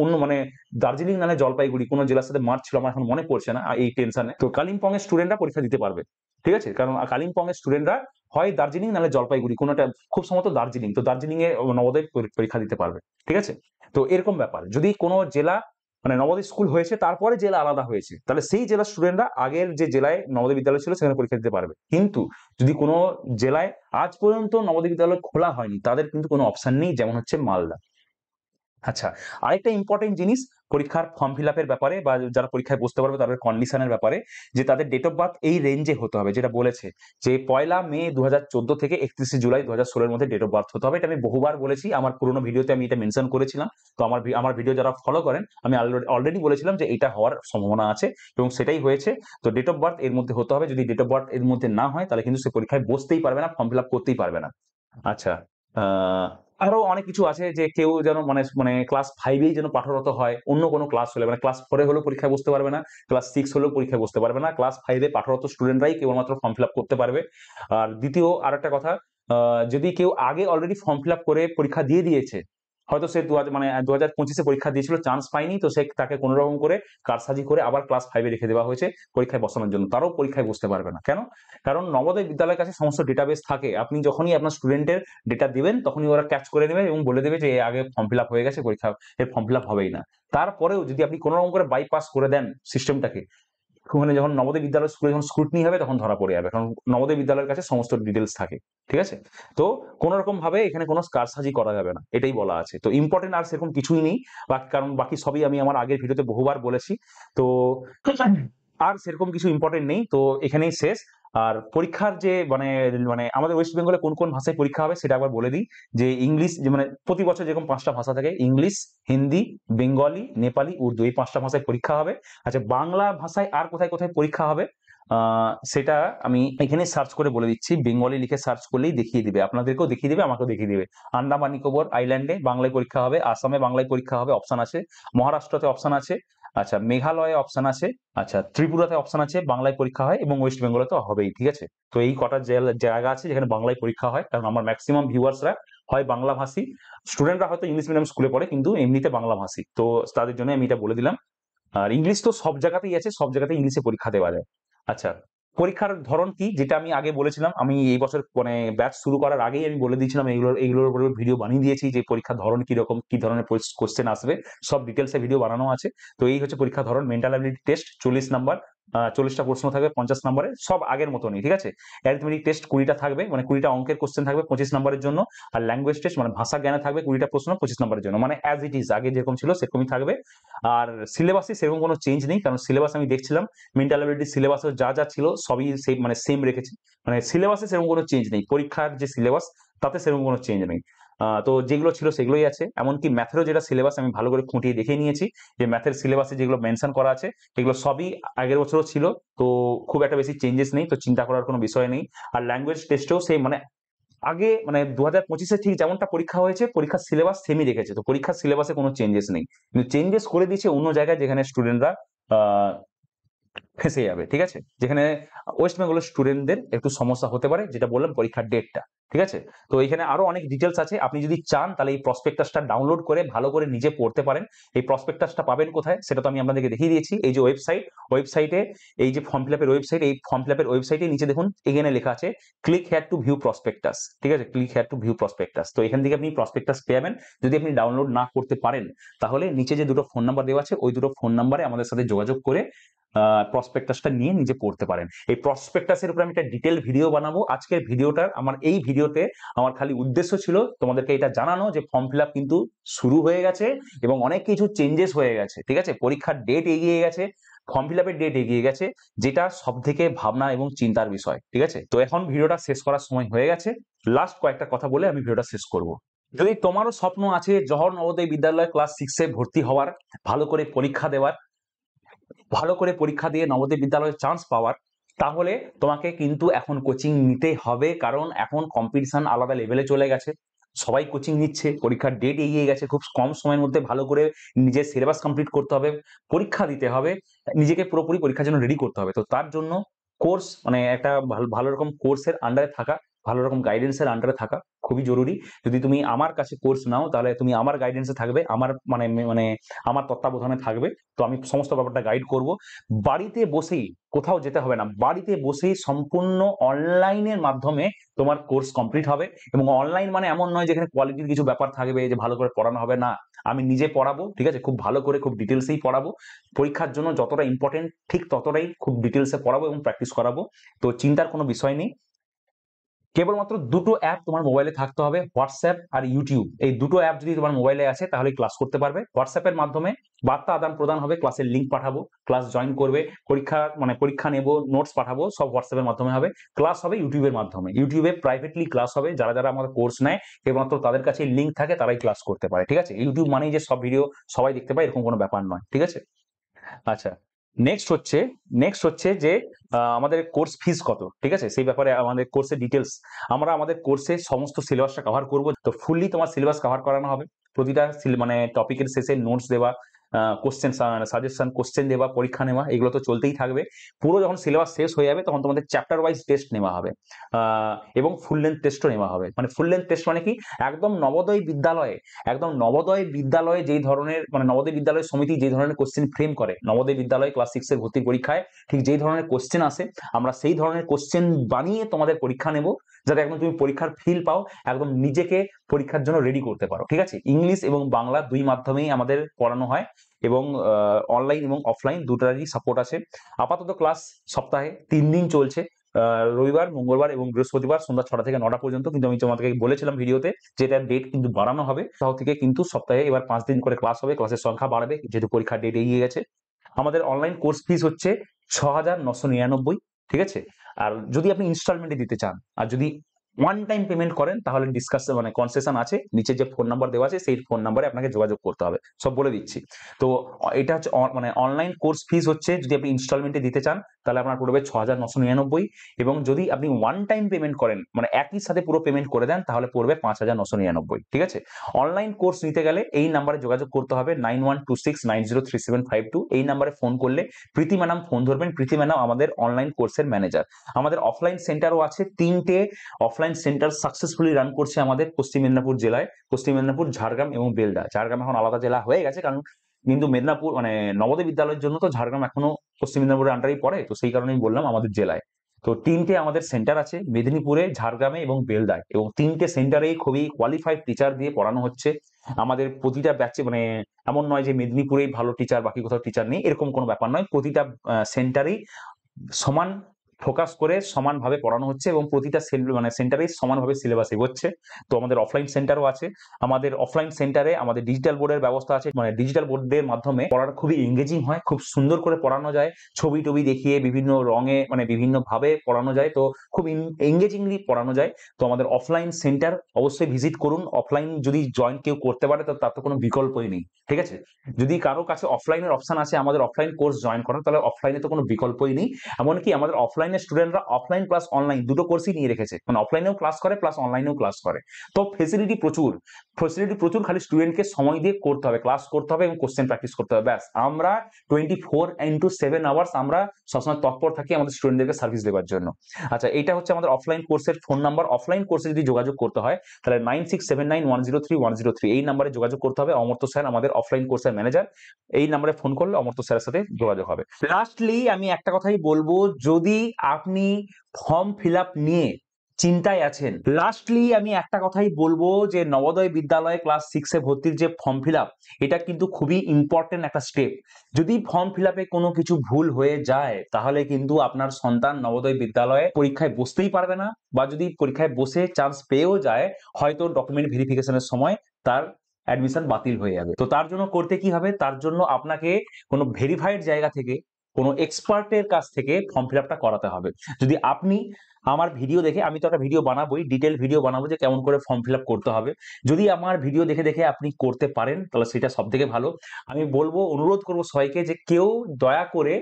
অন্য মানে দার্জিলিং নালে জলপাইগুড়ি কোনো জেলার সাথে মার্চ ছিল, আমার এখন মনে পড়ছে না এই টেনশনে। তো কালিম্পং এর স্টুডেন্টরা পরীক্ষা দিতে পারবে, ঠিক আছে? কারণ কালিম্পং এর স্টুডেন্টরা হয় দার্জিলিং নালে জলপাইগুড়ি কোনোটা, খুব সম্ভবত দার্জিলিং, তো দার্জিলিং এ নবোদয় পরীক্ষা দিতে পারবে, ঠিক আছে? তো এরকম ব্যাপার, যদি কোনো জেলা মানে নবোদয় স্কুল হয়েছে তারপরে জেলা আলাদা হয়েছে, তাহলে সেই জেলার স্টুডেন্টরা আগের যে জেলায় নবোদয় বিদ্যালয় ছিল সেখানে পরীক্ষা দিতে পারবে। কিন্তু যদি কোনো জেলায় আজ পর্যন্ত নবোদয় বিদ্যালয় খোলা হয়নি তাদের কিন্তু কোনো অপশন নেই, যেমন হচ্ছে মালদা। আচ্ছা, আরেকটা ইম্পর্টেন্ট জিনিস পরীক্ষার ফর্ম ফিল আপের ব্যাপারে বা যারা পরীক্ষায় বসতে পারবে তাদের কন্ডিশনের ব্যাপারে, যে তাদের ডেট অফ বার্থ এই রেঞ্জে হতে হবে, যেটা বলেছে যে 1 মে 2014 থেকে 31 জুলাই 2016 এর মধ্যে ডেট অফ বার্থ হতে হবে। এটা আমি বহুবার বলেছি, আমার পুরোনো ভিডিওতে আমি এটা মেনশন করেছিলাম। তো আমার ভিডিও যারা ফলো করেন আমি অলরেডি বলেছিলাম যে এটা হওয়ার সম্ভাবনা আছে এবং সেটাই হয়েছে। তো ডেট অফ বার্থ এর মধ্যে হতে হবে, যদি ডেট অফ বার্থ এর মধ্যে না হয় তাহলে কিন্তু সে পরীক্ষায় বসতেই পারবে না, ফর্ম ফিল আপ করতেই পারবে না। আচ্ছা, আরো অনেক কিছু আছে যে কেউ যেন মানে মানে ক্লাস 5-এই যেন পাঠরত হয়, অন্য কোনো ক্লাস হলে মানে ক্লাস 4 হলেও পরীক্ষায় বসতে পারবে না, ক্লাস 6 হলেও পরীক্ষায় বসতে পারবে না। ক্লাস 5 এ পাঠরত স্টুডেন্টরাই কেবলমাত্র ফর্ম ফিল আপ করতে পারবে। আর দ্বিতীয় আরেকটা কথা, যদি কেউ আগে অলরেডি ফর্ম ফিল আপ করে পরীক্ষা দিয়ে দিয়েছে, হয়তো সে 2025 এ পরীক্ষা দিয়েছিল, চান্স পায়নি, তো সে তাকে কোনো রকম করে কারসাজি করে আবার ক্লাস 5 এ রেখে দেওয়া হয়েছে পরীক্ষায় বসানোর জন্য। তারাও পরীক্ষায় বসতে পারবে না। কেন? কারণ নবোদয় বিদ্যালয়ের কাছে সমস্ত ডেটাবেস থাকে। আপনি যখনই আপনার স্টুডেন্টের ডেটা দিবেন তখনই ওরা ক্যাচ করে নেবে এবং বলে দেবে যে এ আগে ফর্ম ফিল আপ হয়ে গেছে, পরীক্ষা এর ফর্ম ফিল আপ হবেই না। তারপরেও যদি আপনি কোনো রকম করে বাইপাস করে দেন সিস্টেমটাকে, ওখানে যখন নবোদয় বিদ্যালয় স্কুলে যখন স্ক্রুটনি হবে তখন ধরা পড়ে যাবে, কারণ নবোদয় বিদ্যালয়ের কাছে সমস্ত ডিটেলস থাকে। ঠিক আছে? তো কোনো রকম ভাবে এখানে কোনো কারসাজি করা যাবে না, এটাই বলা আছে। তো ইম্পর্টেন্ট আর সেরকম কিছুই নেই, কারণ বাকি সবই আমি আমার আগের ভিডিওতে বহুবার বলেছি। তো আর সেরকম কিছু ইম্পর্টেন্ট নেই, তো এখানেই শেষ। আর পরীক্ষার যে মানে মানে আমাদের ওয়েস্ট বেঙ্গলে কোন কোন ভাষায় পরীক্ষা হবে সেটা একবার বলে দিই। যে ইংলিশ, যে মানে প্রতি বছর যেরকম 5টা ভাষা থাকে, ইংলিশ, হিন্দি, বেঙ্গলি, নেপালি, উর্দু, এই 5টা ভাষায় পরীক্ষা হবে। আচ্ছা, বাংলা ভাষায় আর কোথায় কোথায় পরীক্ষা হবে সেটা আমি এখানে সার্চ করে বলে দিচ্ছি। বেঙ্গলি লিখে সার্চ করলেই দেখিয়ে দিবে, আপনাদেরকেও দেখিয়ে দিবে, আমাকেও দেখিয়ে দিবে। আন্দামান নিকোবর আইল্যান্ডে বাংলায় পরীক্ষা হবে, আসামে বাংলায় পরীক্ষা হবে, অপশন আছে। মহারাষ্ট্রতে অপশন আছে। আচ্ছা, মেঘালয়ে অপশন আছে। আচ্ছা, ত্রিপুরাতে অপশন আছে, বাংলায় পরীক্ষা হয়, এবং ওয়েস্ট বেঙ্গলে তো হবেই। ঠিক আছে? তো এই কটা জায়গা আছে যেখানে বাংলায় পরীক্ষা হয়, কারণ আমার ম্যাক্সিমাম ভিউয়ার্সরা হয় বাংলা ভাষী, স্টুডেন্টরা হয়তো ইংলিশ মিডিয়াম স্কুলে পড়ে কিন্তু এমনিতে বাংলা ভাষী, তো তাদের জন্য আমি এটা বলে দিলাম। আর ইংলিশ তো সব জায়গাতেই আছে, সব জায়গাতেই ইংলিশে পরীক্ষা দেওয়া যায়। আচ্ছা, পরীক্ষার ধরন কি, যেটা আমি আগে বলেছিলাম, আমি এই বছর মানে ব্যাচ শুরু করার আগেই আমি বলে দিয়েছিলাম, এইগুলোর উপরে ভিডিও বানিয়ে দিয়েছি যে পরীক্ষার ধরন কি রকম, কি ধরনের কোশ্চেন আসবে, সব ডিটেলসে ভিডিও বানানো আছে। তো এই হচ্ছে পরীক্ষার ধরন। মেন্টাল অ্যাবিলিটি টেস্ট 40 নাম্বার, 40টা প্রশ্ন থাকবে 50 নাম্বারে, সব আগের মতনই। ঠিক আছে? অ্যারিথমেটিক টেস্ট 20টা থাকবে, মানে 20টা অঙ্কের কোশ্চেন থাকবে 25 নাম্বারের জন্য। আর ল্যাঙ্গুয়েজ টেস্ট মানে ভাষা জ্ঞানে থাকবে 20টা প্রশ্ন 25 নাম্বারের জন্য, মানে অ্যাজ ইট ইজ আগে যেরকম ছিল সেরকমই থাকবে। আর সিলেবাসে সেরকম কোনো চেঞ্জ নেই, কারণ সিলেবাস আমি দেখছিলাম, মেন্টাল অ্যাবিলিটি সিলেবাসে যা যা ছিল সবই সেম, মানে সেম রেখেছি। মানে সিলেবাসে সেরকম কোনো চেঞ্জ নেই, পরীক্ষার যে সিলেবাস তাতে সেরকম কোনো চেঞ্জ নেই। তো যেগুলো ছিল সেগুলোই আছে। এমনকি ম্যাথেরও যেটা সিলেবাস আমি ভালো করে খুঁটিয়ে দেখে নিয়েছি, যে ম্যাথের সিলেবাসে যেগুলো মেনশন করা আছে এগুলো সবই আগের বছরও ছিল, তো খুব একটা বেশি চেঞ্জেস নেই, তো চিন্তা করার কোনো বিষয় নেই। আর ল্যাঙ্গুয়েজ টেস্টেও সেই মানে আগে মানে 2025-এ ঠিক যেমনটা পরীক্ষা হয়েছে, পরীক্ষার সিলেবাস সেমই রেখেছে, তো পরীক্ষার সিলেবাসে কোনো চেঞ্জেস নেই, কিন্তু চেঞ্জেস করে দিয়েছে অন্য জায়গায় যেখানে স্টুডেন্টরা ফেঁসে যাবে। ঠিক আছে? যেখানে ওয়েস্ট বেঙ্গলের স্টুডেন্টদের একটু সমস্যা হতে পারে, যেটা বললাম পরীক্ষার ডেটটা। ঠিক আছে? তো এখানে আরো অনেক ডিটেলস আছে, আপনি যদি চান তাহলে এই প্রসপেক্টাসটা ডাউনলোড করে ভালো করে নিজে পড়তে পারেন। এই প্রসপেক্টাসটা পাবেন কোথায় সেটা তো আমি আপনাদেরকে দেখিয়ে দিয়েছি, এই যে ওয়েবসাইটে, এই যে ফর্ম ফিল আপের ওয়েবসাইট, এই ফর্ম ফিল আপের ওয়েবসাইটে নিচে দেখুন এখানে লেখা আছে click here two view prospectus. ঠিক আছে? Click here two view prospectus, তো এখান থেকে আপনি প্রসপেক্টাস পেয়ে যাবেন। যদি আপনি ডাউনলোড না করতে পারেন তাহলে নিচে যে দুটো ফোন নাম্বার দেওয়া আছে ওই দুটো ফোন নাম্বারে আমাদের সাথে যোগাযোগ করে প্রসপেক্টাসটা নিয়ে নিজে পড়তে পারেন। এই প্রসপেক্টাসের উপরে আমি একটা ডিটেল ভিডিও বানাবো। আজকের ভিডিওটার এই ভিডিওতে আমার খালি উদ্দেশ্য ছিল তোমাদেরকে এটা জানানো যে ফর্ম ফিল আপ কিন্তু শুরু হয়ে গেছে এবং অনেক কিছু চেঞ্জেস হয়ে গেছে। ঠিক আছে? পরীক্ষার ডেট এগিয়ে গেছে, ফর্ম ফিল আপের ডেট এগিয়ে গেছে, যেটা সব থেকে ভাবনা এবং চিন্তার বিষয়। ঠিক আছে? তো এখন ভিডিওটা শেষ করার সময় হয়ে গেছে। লাস্ট কয়েকটা কথা বলে আমি ভিডিওটা শেষ করব। যদি তোমারও স্বপ্ন আছে জওহর নবোদয় বিদ্যালয় ক্লাস 6-এ ভর্তি হওয়ার, ভালো করে পরীক্ষা দেওয়ার, ভালো করে পরীক্ষা দিয়ে নবোদয় বিদ্যালয়ে চান্স পাওয়ার, তাহলে তোমাকে কিন্তু এখন কোচিং নিতে হবে, কারণ এখন কম্পিটিশন আলাদা লেভেলে চলে গেছে। সবাই কোচিং নিচ্ছে, পরীক্ষার ডেট এগিয়ে গেছে, খুব কম সময়ের মধ্যে ভালো করে নিজের সিলেবাস কমপ্লিট করতে হবে, পরীক্ষা দিতে হবে, নিজেকে পুরোপুরি পরীক্ষার জন্য রেডি করতে হবে। তো তার জন্য কোর্স, মানে একটা ভালো রকম কোর্সের আন্ডারে থাকা, ভালো রকম গাইডেন্সের আন্ডারে থাকা খুবই জরুরি। যদি তুমি আমার কাছে কোর্স নাও তাহলে তুমি আমার গাইডেন্সে থাকবে, আমার মানে মানে আমার তত্ত্বাবধানে থাকবে। তো আমি সমস্ত ব্যাপারটা গাইড করব। বাড়িতে বসেই, কোথাও যেতে হবে না, বাড়িতে বসেই সম্পূর্ণ অনলাইনের মাধ্যমে তোমার কোর্স কমপ্লিট হবে। এবং অনলাইন মানে এমন নয় যেখানে কোয়ালিটির কিছু ব্যাপার থাকবে, যে ভালো করে পড়ানো হবে না। আমি নিজে পড়াবো, ঠিক আছে? খুব ভালো করে, খুব ডিটেলসেই পড়াবো। পরীক্ষার জন্য যতটা ইম্পর্টেন্ট ঠিক ততটাই খুব ডিটেলসে পড়াবো এবং প্র্যাকটিস করাবো। তো চিন্তার কোনো বিষয় নেই। কেবলমাত্র দুটো অ্যাপ তোমার মোবাইলে থাকতে হবে, হোয়াটসঅ্যাপ আর ইউটিউব। এই দুটো অ্যাপ যদি তোমার মোবাইলে আছে তাহলে ক্লাস করতে পারবে। হোয়াটসঅ্যাপের মাধ্যমে বার্তা আদান প্রদান হবে, ক্লাসের লিঙ্ক পাঠাবো, ক্লাস জয়েন করবে, পরীক্ষা নেব, নোটস পাঠাবো, সব হোয়াটসঅ্যাপের মাধ্যমে হবে। ক্লাস হবে ইউটিউবের মাধ্যমে, ইউটিউবে প্রাইভেটলি ক্লাস হবে। যারা যারা আমাদের কোর্স নেয় কেবলমাত্র তাদের কাছে লিঙ্ক থাকে, তারাই ক্লাস করতে পারে। ঠিক আছে? ইউটিউব মানেই যে সব ভিডিও সবাই দেখতে পায় এরকম কোনো ব্যাপার নয়। ঠিক আছে? আচ্ছা, নেক্সট হচ্ছে যে আমাদের কোর্স ফিস কত, ঠিক আছে, সেই ব্যাপারে আমাদের কোর্সের ডিটেলস। আমরা আমাদের কোর্সে সমস্ত সিলেবাসটা কভার করব, তো ফুললি তোমার সিলেবাস কভার করানো হবে। প্রতিটা মানে টপিকের শেষে নোটস দেওয়া, কোশ্চেন সাজেশন, কোশ্চেন দেওয়া, পরীক্ষা নেওয়া, এগুলো তো চলতেই থাকবে। পুরো যখন সিলেবাস শেষ হয়ে যাবে তখন তোমাদের চ্যাপ্টার ওয়াইজ টেস্ট নেওয়া হবে, এবং ফুল লেন্থ টেস্টও নেওয়া হবে। মানে ফুল লেন্থ টেস্ট মানে কি, একদম নবোদয় বিদ্যালয়ে যেই ধরনের, মানে নবোদয় বিদ্যালয় সমিতি যে ধরনের কোশ্চেন ফ্রেম করে, নবোদয় বিদ্যালয় ক্লাস 6 এর ভর্তি পরীক্ষায় ঠিক যেই ধরনের কোশ্চেন আসে, আমরা সেই ধরনের কোশ্চেন বানিয়ে তোমাদের পরীক্ষা নেব, যাতে একদম তুমি পরীক্ষার ফিল পাও, একদম নিজেকে পরীক্ষার জন্য রেডি করতে পারো। ঠিক আছে, ইংলিশ এবং বাংলা দুই মাধ্যমেই আমাদের পড়ানো হয়, এবং অনলাইন এবং অফলাইন দুটারই সাপোর্ট আছে। আপাতত ক্লাস সপ্তাহে 3 দিন চলছে, রবিবার, মঙ্গলবার এবং বৃহস্পতিবার সন্ধ্যা 6টা থেকে 9টা পর্যন্ত। কিন্তু আমি তোমাদেরকে বলেছিলাম ভিডিওতে যে এটার ডেট কিন্তু বাড়ানো হবে, তাও থেকে কিন্তু সপ্তাহে এবার 5 দিন করে ক্লাস হবে, ক্লাসের সংখ্যা বাড়বে যেহেতু পরীক্ষার ডেট এগিয়ে গেছে। আমাদের অনলাইন কোর্স ফিস হচ্ছে 6,999, ঠিক আছে। আর যদি আপনি ইনস্টলমেন্টে দিতে চান, আর যদি ওয়ান টাইম পেমেন্ট করেন, তাহলে মানে কনসেশন আছে, নিচে যে ফোন নাম্বার দেওয়া আছে সেই ফোন নাম্বারে আপনাকে যোগাযোগ করতে হবে, সব বলে দিচ্ছি। তো এটা হচ্ছে মানে অনলাইন কোর্স ফিস হচ্ছে, যদি আপনি ইনস্টলমেন্টে দিতে চান তাহলে আপনার পড়বে 6,999, এবং যদি আপনি ওয়ান টাইম পেমেন্ট করেন, মানে একই সাথে পুরো পেমেন্ট করে দেন, তাহলে পড়বে 5,999, ঠিক আছে। অনলাইন কোর্স নিতে গেলে এই নাম্বারে যোগাযোগ করতে হবে, 9126903752। এই নাম্বারে ফোন করলে প্রীতি ম্যাডাম ফোন ধরবেন। প্রীতি ম্যাডাম আমাদের অনলাইন কোর্সের ম্যানেজার। আমাদের অফলাইন সেন্টারও আছে, 3টে অফলাইন সেন্টার সাকসেসফুলি রান করছে আমাদের পশ্চিম মেদিনীপুর জেলায়, পশ্চিম মেদিনীপুর, ঝাড়গ্রাম এবং বেলডা। ঝাড়গ্রাম এখন আলাদা জেলা হয়ে গেছে, কারণ কিন্তু মেদিনীপুর মানে নবোদয় বিদ্যালয়ের জন্য তো ঝাড়গ্রাম এখনো পশ্চিম মেদিনীপুরের আন্ডারেই পড়ে, তো সেই কারণেই বললাম আমাদের জেলায়। তো 3টে আমাদের সেন্টার আছে, মেদিনীপুরে, ঝাড়গ্রামে এবং বেলদায়, এবং 3টে সেন্টারেই খুবই কোয়ালিফাইড টিচার দিয়ে পড়ানো হচ্ছে। আমাদের প্রতিটা ব্যাচে, মানে এমন নয় যে মেদিনীপুরেই ভালো টিচার বাকি কোথাও টিচার নেই, এরকম কোনো ব্যাপার নয়। প্রতিটা সেন্টারেই সমান ফোকাস করে সমানভাবে পড়ানো হচ্ছে, এবং প্রতিটা মানে সেন্টারেই সমানভাবে সিলেবাস এগোচ্ছে। তো আমাদের অফলাইন সেন্টারও আছে। আমাদের অফলাইন সেন্টারে আমাদের ডিজিটাল বোর্ডের ব্যবস্থা আছে, মানে ডিজিটাল বোর্ডের মাধ্যমে পড়াটা খুবই এঙ্গেজিং হয়, খুব সুন্দর করে পড়ানো যায়, ছবি টবি দেখিয়ে বিভিন্ন রঙে, মানে বিভিন্ন ভাবে পড়ানো যায়, তো খুব এঙ্গেজিংলি পড়ানো যায়। তো আমাদের অফলাইন সেন্টার অবশ্যই ভিজিট করুন। অফলাইন যদি জয়েন কেউ করতে পারে তো তার তো কোনো বিকল্পই নেই, ঠিক আছে। যদি কারো কাছে অফলাইনের অপশন আছে আমাদের অফলাইন কোর্স জয়েন করার, তাহলে অফলাইনে তো কোনো বিকল্পই নেই। এমনকি আমাদের অফলাইনের স্টুডেন্টরা অফলাইন প্লাস অনলাইন দুটো কোর্সই নিয়ে রেখেছে, মানে অফলাইনেও ক্লাস করে প্লাস অনলাইনেও ক্লাস করে। তো ফেসিলিটি প্রচুর, খালি স্টুডেন্টকে সময় দিয়ে করতে হবে, ক্লাস করতে হবে এবং কোশ্চেন প্র্যাকটিস করতে হবে, ব্যাস। আমরা 24x7 আওয়ার্স সবসময় তৎপর থাকি আমাদের স্টুডেন্টদেরকে সার্ভিস দেওয়ার জন্য। আচ্ছা, এটা হচ্ছে আমাদের অফলাইন কোর্সের ফোন নাম্বার। অফলাইন কোর্সে যদি যোগাযোগ করতে হয় তাহলে 9679103103 এই নাম্বারে যোগাযোগ করতে হবে। অমর্ত্য স্যার আমাদের অফলাইন কোর্সের ম্যানেজার, এই নাম্বারে ফোন করলে অমর্ত্য স্যারের সাথে যোগাযোগ হবে। লাস্টলি আমি একটা কথাই বলবো, যদি আপনি ফর্ম ফিল আপ নিয়ে চিন্তায় আছেন, যে নবোদয় বিদ্যালয়ে ক্লাস 6 এ ভর্তির যে ফর্ম ফিল আপ, এটা কিন্তু খুবই ইম্পর্টেন্ট একটা স্টেপ। যদি ফর্ম ফিল আপে কোনো কিছু ভুল হয়ে যায় তাহলে কিন্তু আপনার সন্তান নবোদয় বিদ্যালয়ে পরীক্ষায় বসতেই পারবে না, বা যদি পরীক্ষায় বসে চান্স পেয়েও যায়, হয়তো ডকুমেন্ট ভেরিফিকেশনের সময় তার অ্যাডমিশন বাতিল হয়ে যাবে। তো তার জন্য করতে কি হবে, তার জন্য আপনাকে কোনো ভেরিফাইড জায়গা থেকে, কোনো এক্সপার্টের কাছ থেকে ফর্ম ফিল আপটা করাতে হবে। যদি আপনি আমার ভিডিও দেখে, আমি তো একটা ভিডিও বানাবোই, ডিটেল ভিডিও বানাবো যে কেমন করে ফর্ম ফিল আপ করতে হবে, যদি আমার ভিডিও দেখে দেখে আপনি করতে পারেন তাহলে সেটা সব থেকে ভালো। আমি বলবো, অনুরোধ করবো সবাইকে যে কেউ দয়া করে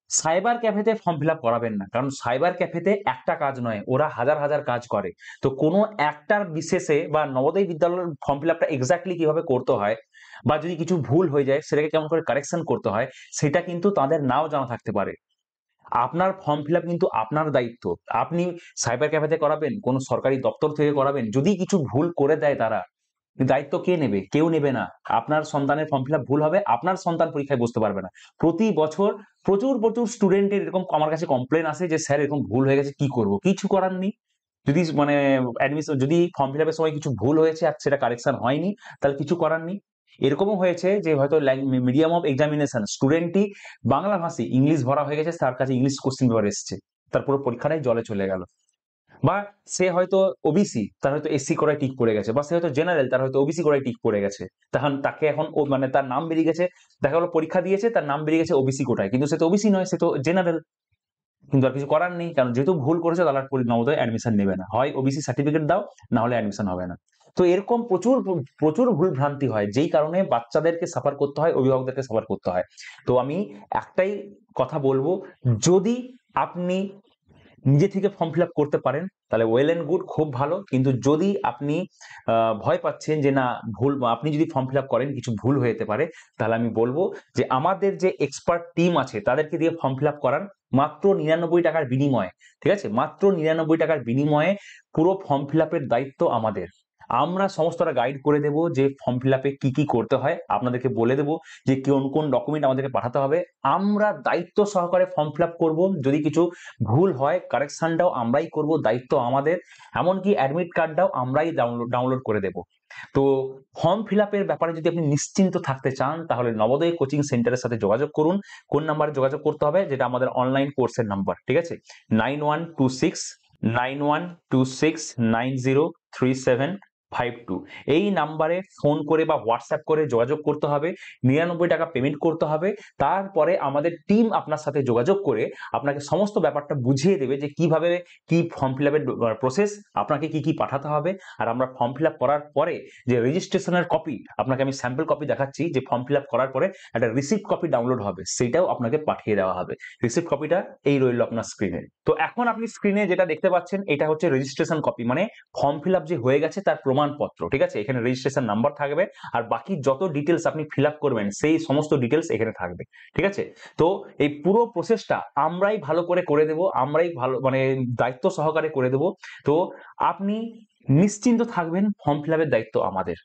সাইবার ক্যাফেতে ফর্ম ফিল আপ করাবেন না, কারণ সাইবার ক্যাফেতে একটা কাজ নয়, ওরা হাজার হাজার কাজ করে। তো কোনো একটার বিশেষে, বা নবোদয় বিদ্যালয়ের ফর্ম ফিল আপটা এক্স্যাক্টলি কিভাবে করতে হয়, বা যদি কিছু ভুল হয়ে যায় সেটাকে কেমন করে কারেকশন করতে হয়, সেটা কিন্তু তাদের নাও জানা থাকতে পারে। আপনার ফর্ম ফিল আপ কিন্তু আপনার দায়িত্ব। আপনি সাইবার ক্যাফেতে করাবেন, কোনো সরকারি দপ্তর থেকে করাবেন, যদি কিছু ভুল করে দেয় তারা, দায়িত্ব কে নেবে? কেউ নেবে না। আপনার সন্তানের ফর্ম ফিল আপ ভুল হবে, আপনার সন্তান পরীক্ষায় বসতে পারবে না। প্রতি বছর প্রচুর প্রচুর স্টুডেন্টের এরকম আমার কাছে কমপ্লেন আসে যে স্যার এরকম ভুল হয়ে গেছে, কি করব? কিছু করার নেই। যদি মানে অ্যাডমিশন, যদি ফর্ম ফিল আপের সময় কিছু ভুল হয়েছে আর সেটা কারেকশন হয়নি, তাহলে কিছু করার নেই। এরকমও হয়েছে যে হয়তো মিডিয়াম অফ এক্সামিনেশন স্টুডেন্টই বাংলা ভাষী, ইংলিশ ভরা হয়ে গেছে, তার কাছে ইংলিশ কোশ্চেন পেপার এসছে, তারপরে পরীক্ষাটাই জলে চলে গেল। বা সে হয়তো ওবিসি, তার হয়তো এসসি করায় টিক পড়ে গেছে, বা সে হয়তো জেনারেল, তার হয়তো ওবিসি করায় টিক পড়ে গেছে। তখন তাকে এখন মানে তার নাম বেরিয়ে গেছে, দেখা গেলো পরীক্ষা দিয়েছে, তার নাম বেরিয়ে গেছে ওবিসি কোটায়, কিন্তু সে তো ওবিসি নয়, সে তো জেনারেল। কিন্তু আর কিছু করার নেই, কারণ যেহেতু ভুল করেছে তাহলে আর নবোদয় অ্যাডমিশন নেবে না। হয় ওবিসি সার্টিফিকেট দাও, না হলে অ্যাডমিশন হবে না। তো এরকম প্রচুর প্রচুর ভুল ভ্রান্তি হয়, যেই কারণে বাচ্চাদেরকে সাফার করতে হয়, অভিভাবকদেরকে সাফার করতে হয়। তো আমি একটাই কথা বলবো, যদি আপনি নিজে থেকে ফর্ম ফিল আপ করতে পারেন তাহলে ওয়েল এন্ড গুড, খুব ভালো। কিন্তু যদি আপনি ভয় পাচ্ছেন যে না ভুল, আপনি যদি ফর্ম ফিল আপ করেন কিছু ভুল হয়ে যেতে পারে, তাহলে আমি বলবো যে আমাদের যে এক্সপার্ট টিম আছে তাদেরকে দিয়ে ফর্ম ফিল আপ করান মাত্র 99 টাকার বিনিময়ে। ঠিক আছে, মাত্র 99 টাকার বিনিময়ে পুরো ফর্ম ফিল আপের দায়িত্ব আমাদের। আমরা সমস্তটা গাইড করে দেব যে ফর্ম ফিল আপে কি কি করতে হয়, আপনাদেরকে বলে দেব যে কোন কোন ডকুমেন্ট আমাদেরকে পাঠাতে হবে। আমরা দায়িত্ব সহকারে ফর্ম ফিল আপ করবো। যদি কিছু ভুল হয় কারেকশনটাও আমরাই করব, দায়িত্ব আমাদের। এমনকি অ্যাডমিট কার্ডটাও আমরাই ডাউনলোড করে দেব। তো ফর্ম ফিল আপের ব্যাপারে যদি আপনি নিশ্চিন্ত থাকতে চান তাহলে নবোদয় কোচিং সেন্টারের সাথে যোগাযোগ করুন। কোন নাম্বারে যোগাযোগ করতে হবে, যেটা আমাদের অনলাইন কোর্সের নাম্বার, ঠিক আছে, 9126 এই নাম্বারে ফোন করে বা হোয়াটসঅ্যাপ করে যোগাযোগ করতে হবে। 99 টাকা পেমেন্ট করতে হবে। তারপরে আমাদের টিম আপনার সাথে যোগাযোগ করে আপনাকে সমস্ত ব্যাপারটা বুঝিয়ে দেবে যে কিভাবে কি ফর্ম ফিল আপের প্রসেস, আপনাকে কি কি পাঠাতে হবে। আর আমরা ফর্ম ফিল আপ করার পরে যে রেজিস্ট্রেশনের কপি, আপনাকে আমি স্যাম্পল কপি দেখাচ্ছি, যে ফর্ম ফিল আপ করার পরে একটা রিসিপ্ট কপি ডাউনলোড হবে, সেটাও আপনাকে পাঠিয়ে দেওয়া হবে। রিসিপ্ট কপিটা এই রইল আপনার স্ক্রিনে। তো এখন আপনি স্ক্রিনে যেটা দেখতে পাচ্ছেন এটা হচ্ছে রেজিস্ট্রেশন কপি, মানে ফর্ম ফিল আপ যে হয়ে গেছে তার প্রমাণপত্র। ঠিক আছে, এখানে রেজিস্ট্রেশন নাম্বার থাকবে আর বাকি যত ডিটেলস আপনি ফিল আপ করবেন সেই সমস্ত ডিটেলস এখানে থাকবে। ঠিক আছে, তো এই পুরো প্রসেসটা আমরাই ভালো করে দেব, আমরাই ভালো মানে দায়িত্ব সহকারে করে দেব। তো আপনি নিশ্চিন্ত থাকবেন, ফর্ম ফিল আপের দায়িত্ব আমাদের।